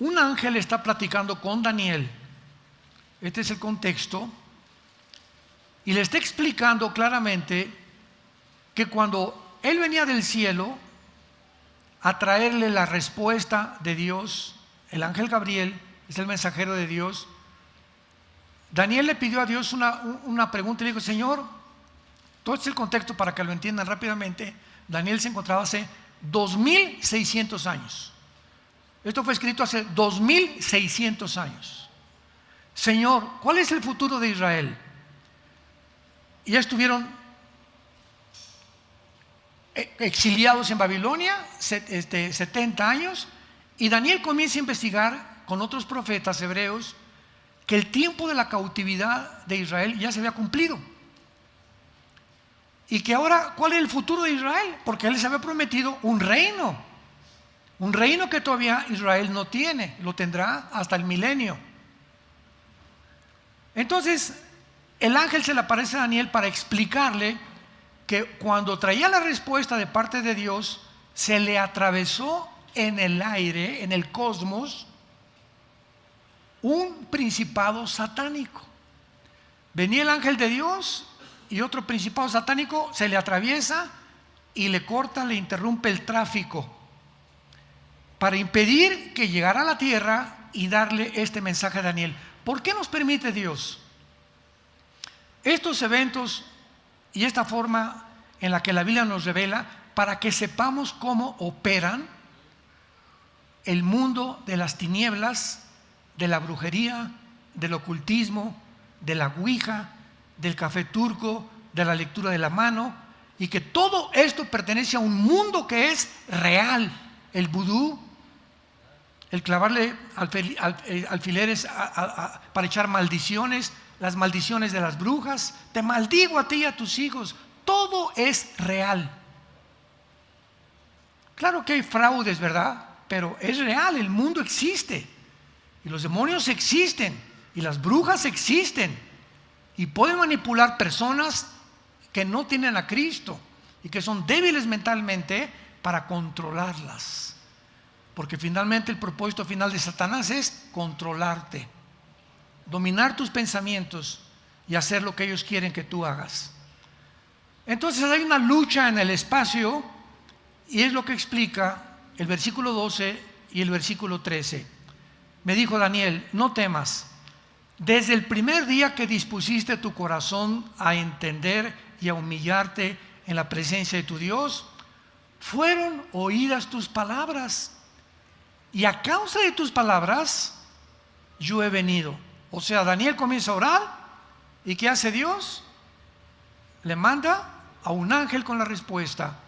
Un ángel está platicando con Daniel, este es el contexto, y le está explicando claramente que cuando él venía del cielo a traerle la respuesta de Dios, el ángel Gabriel es el mensajero de Dios, Daniel le pidió a Dios una pregunta y le dijo: Señor, todo este es el contexto para que lo entiendan rápidamente. Daniel se encontraba hace 2600 años. Esto fue escrito hace 2600 años. Señor, ¿cuál es el futuro de Israel? Y ya estuvieron exiliados en Babilonia 70 años, y Daniel comienza a investigar con otros profetas hebreos que el tiempo de la cautividad de Israel ya se había cumplido, y que ahora, ¿cuál es el futuro de Israel? Porque él les había prometido un reino que todavía Israel no tiene, lo tendrá hasta el milenio. Entonces el ángel se le aparece a Daniel para explicarle que cuando traía la respuesta de parte de Dios, se le atravesó en el aire, en el cosmos, un principado satánico. Venía el ángel de Dios y otro principado satánico se le atraviesa y le corta, le interrumpe el tráfico para impedir que llegara a la tierra y darle este mensaje a Daniel. ¿Por qué nos permite Dios estos eventos y esta forma en la que la Biblia nos revela? Para que sepamos cómo operan el mundo de las tinieblas, de la brujería, del ocultismo, de la ouija, del café turco, de la lectura de la mano, y que todo esto pertenece a un mundo que es real. El vudú, el clavarle alfileres para echar maldiciones, las maldiciones de las brujas, te maldigo a ti y a tus hijos, todo es real. Claro que hay fraudes, ¿verdad? Pero es real, el mundo existe, y los demonios existen, y las brujas existen, y pueden manipular personas que no tienen a Cristo y que son débiles mentalmente para controlarlas, porque finalmente el propósito final de Satanás es controlarte, dominar tus pensamientos y hacer lo que ellos quieren que tú hagas. Entonces hay una lucha en el espacio, y es lo que explica el versículo 12 y el versículo 13. Me dijo Daniel: no temas, desde el primer día que dispusiste tu corazón a entender y a humillarte en la presencia de tu Dios, fueron oídas tus palabras, y a causa de tus palabras yo he venido. O sea, Daniel comienza a orar, ¿y qué hace Dios? Le manda a un ángel con la respuesta.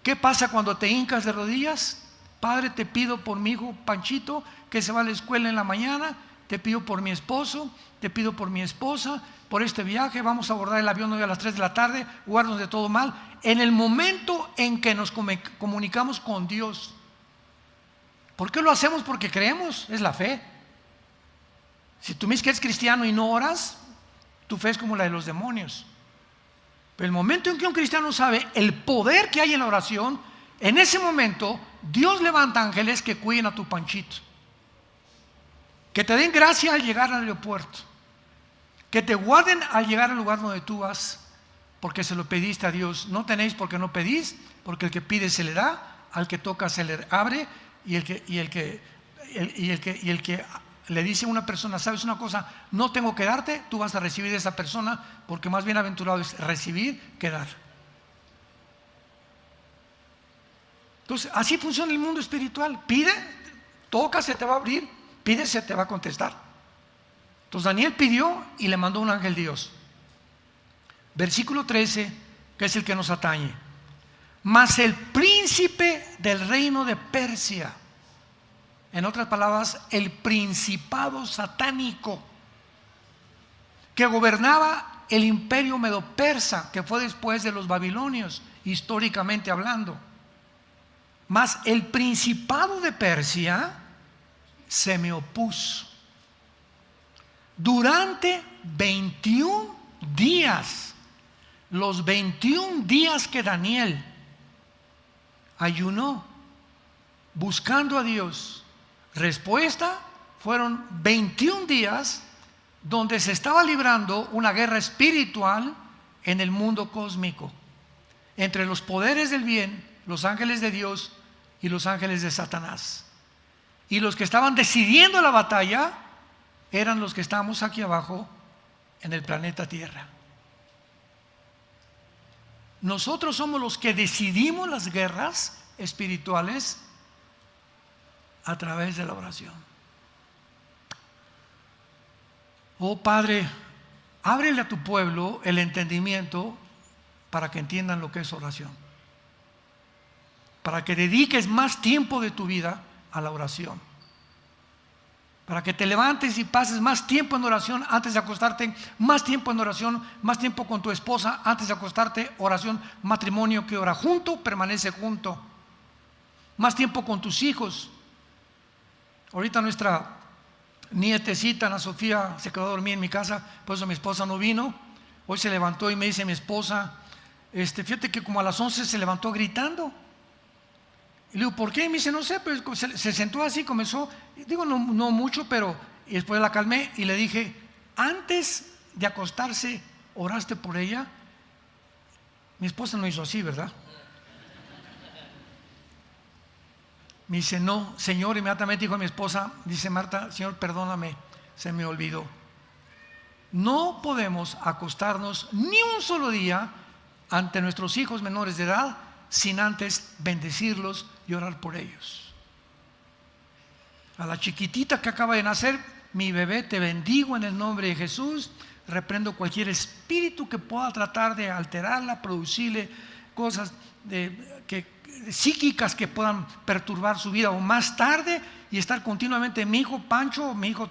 ¿Qué pasa cuando te hincas de rodillas? Padre, te pido por mi hijo Panchito, que se va a la escuela en la mañana, te pido por mi esposo, te pido por mi esposa, por este viaje, vamos a abordar el avión hoy a las 3 de la tarde, guárdanos de todo mal. En el momento en que nos comunicamos con Dios, ¿por qué lo hacemos? Porque creemos, es la fe. Si tú me dices que eres cristiano y no oras, tu fe es como la de los demonios. Pero el momento en que un cristiano sabe el poder que hay en la oración, en ese momento Dios levanta ángeles que cuiden a tu Panchito, que te den gracia al llegar al aeropuerto, que te guarden al llegar al lugar donde tú vas, porque se lo pediste a Dios. No tenéis porque no pedís, porque el que pide se le da, al que toca se le abre, y el que le dice a una persona, ¿sabes una cosa? No tengo que darte, tú vas a recibir de esa persona, porque más bienaventurado es recibir que dar. Entonces, así funciona el mundo espiritual. Pide, toca, se te va a abrir; pide, se te va a contestar. Entonces Daniel pidió y le mandó un ángel Dios. Versículo 13, que es el que nos atañe. Mas el príncipe del reino de Persia, en otras palabras, el principado satánico que gobernaba el imperio medo-persa, que fue después de los babilonios, históricamente hablando. Mas el principado de Persia se me opuso durante 21 días, los 21 días que Daniel ayunó buscando a Dios. Respuesta: fueron 21 días donde se estaba librando una guerra espiritual en el mundo cósmico, entre los poderes del bien, los ángeles de Dios y los ángeles de Satanás. Y los que estaban decidiendo la batalla eran los que estamos aquí abajo en el planeta Tierra. Nosotros somos los que decidimos las guerras espirituales a través de la oración. Oh Padre, ábrele a tu pueblo el entendimiento para que entiendan lo que es oración, para que dediques más tiempo de tu vida a la oración, para que te levantes y pases más tiempo en oración antes de acostarte, más tiempo en oración, más tiempo con tu esposa antes de acostarte. Oración, matrimonio que ora junto, permanece junto. Más tiempo con tus hijos. Ahorita nuestra nietecita, Ana Sofía, se quedó a dormir en mi casa, por eso mi esposa no vino. Hoy se levantó y me dice mi esposa, fíjate que como a las 11 se levantó gritando. Y le digo, ¿por qué? Y me dice, no sé, pues se sentó así, comenzó, digo, no mucho, pero y después la calmé y le dije, antes de acostarse, ¿oraste por ella? Mi esposa no hizo así, ¿verdad? Me dice, no, Señor. Inmediatamente dijo a mi esposa, dice Marta, Señor, perdóname, se me olvidó. No podemos acostarnos ni un solo día ante nuestros hijos menores de edad sin antes bendecirlos y orar por ellos. A la chiquitita que acaba de nacer, mi bebé, te bendigo en el nombre de Jesús. Reprendo cualquier espíritu que pueda tratar de alterarla, producirle cosas psíquicas que puedan perturbar su vida, o más tarde, y estar continuamente. Mi hijo Pancho, mi hijo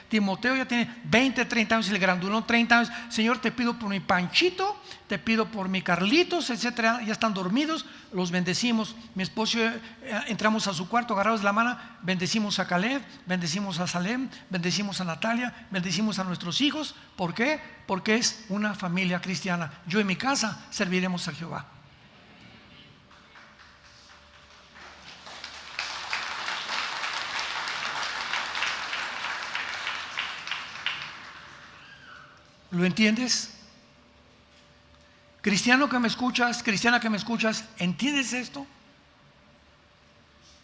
Timoteo ya tiene 20, 30 años, el grandulón 30 años. Señor, te pido por mi Panchito, te pido por mi Carlitos, etcétera. Ya están dormidos, los bendecimos. Mi esposo, entramos a su cuarto agarrados de la mano, bendecimos a Caleb, bendecimos a Salem, bendecimos a Natalia, bendecimos a nuestros hijos. ¿Por qué? Porque es una familia cristiana. Yo en mi casa serviremos a Jehová. ¿Lo entiendes? Cristiano que me escuchas, cristiana que me escuchas, ¿entiendes esto?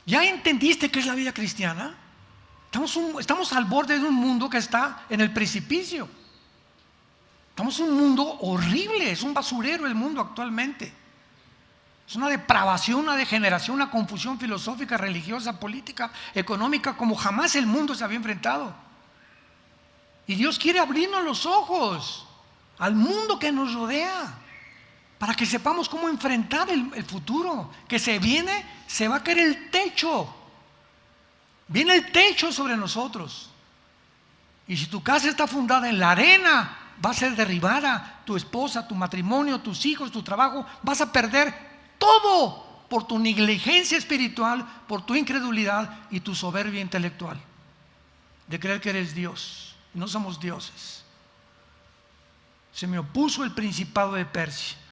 ¿Ya entendiste qué es la vida cristiana? Estamos al borde de un mundo que está en el precipicio. Estamos en un mundo horrible, es un basurero el mundo actualmente. Es una depravación, una degeneración, una confusión filosófica, religiosa, política, económica, como jamás el mundo se había enfrentado. Y Dios quiere abrirnos los ojos al mundo que nos rodea, para que sepamos cómo enfrentar el futuro que se viene. Se va a caer el techo, viene el techo sobre nosotros. Y si tu casa está fundada en la arena, va a ser derribada. Tu esposa, tu matrimonio, tus hijos, tu trabajo, vas a perder todo por tu negligencia espiritual, por tu incredulidad y tu soberbia intelectual de creer que eres Dios. No somos dioses. se me opuso el Principado de Persia.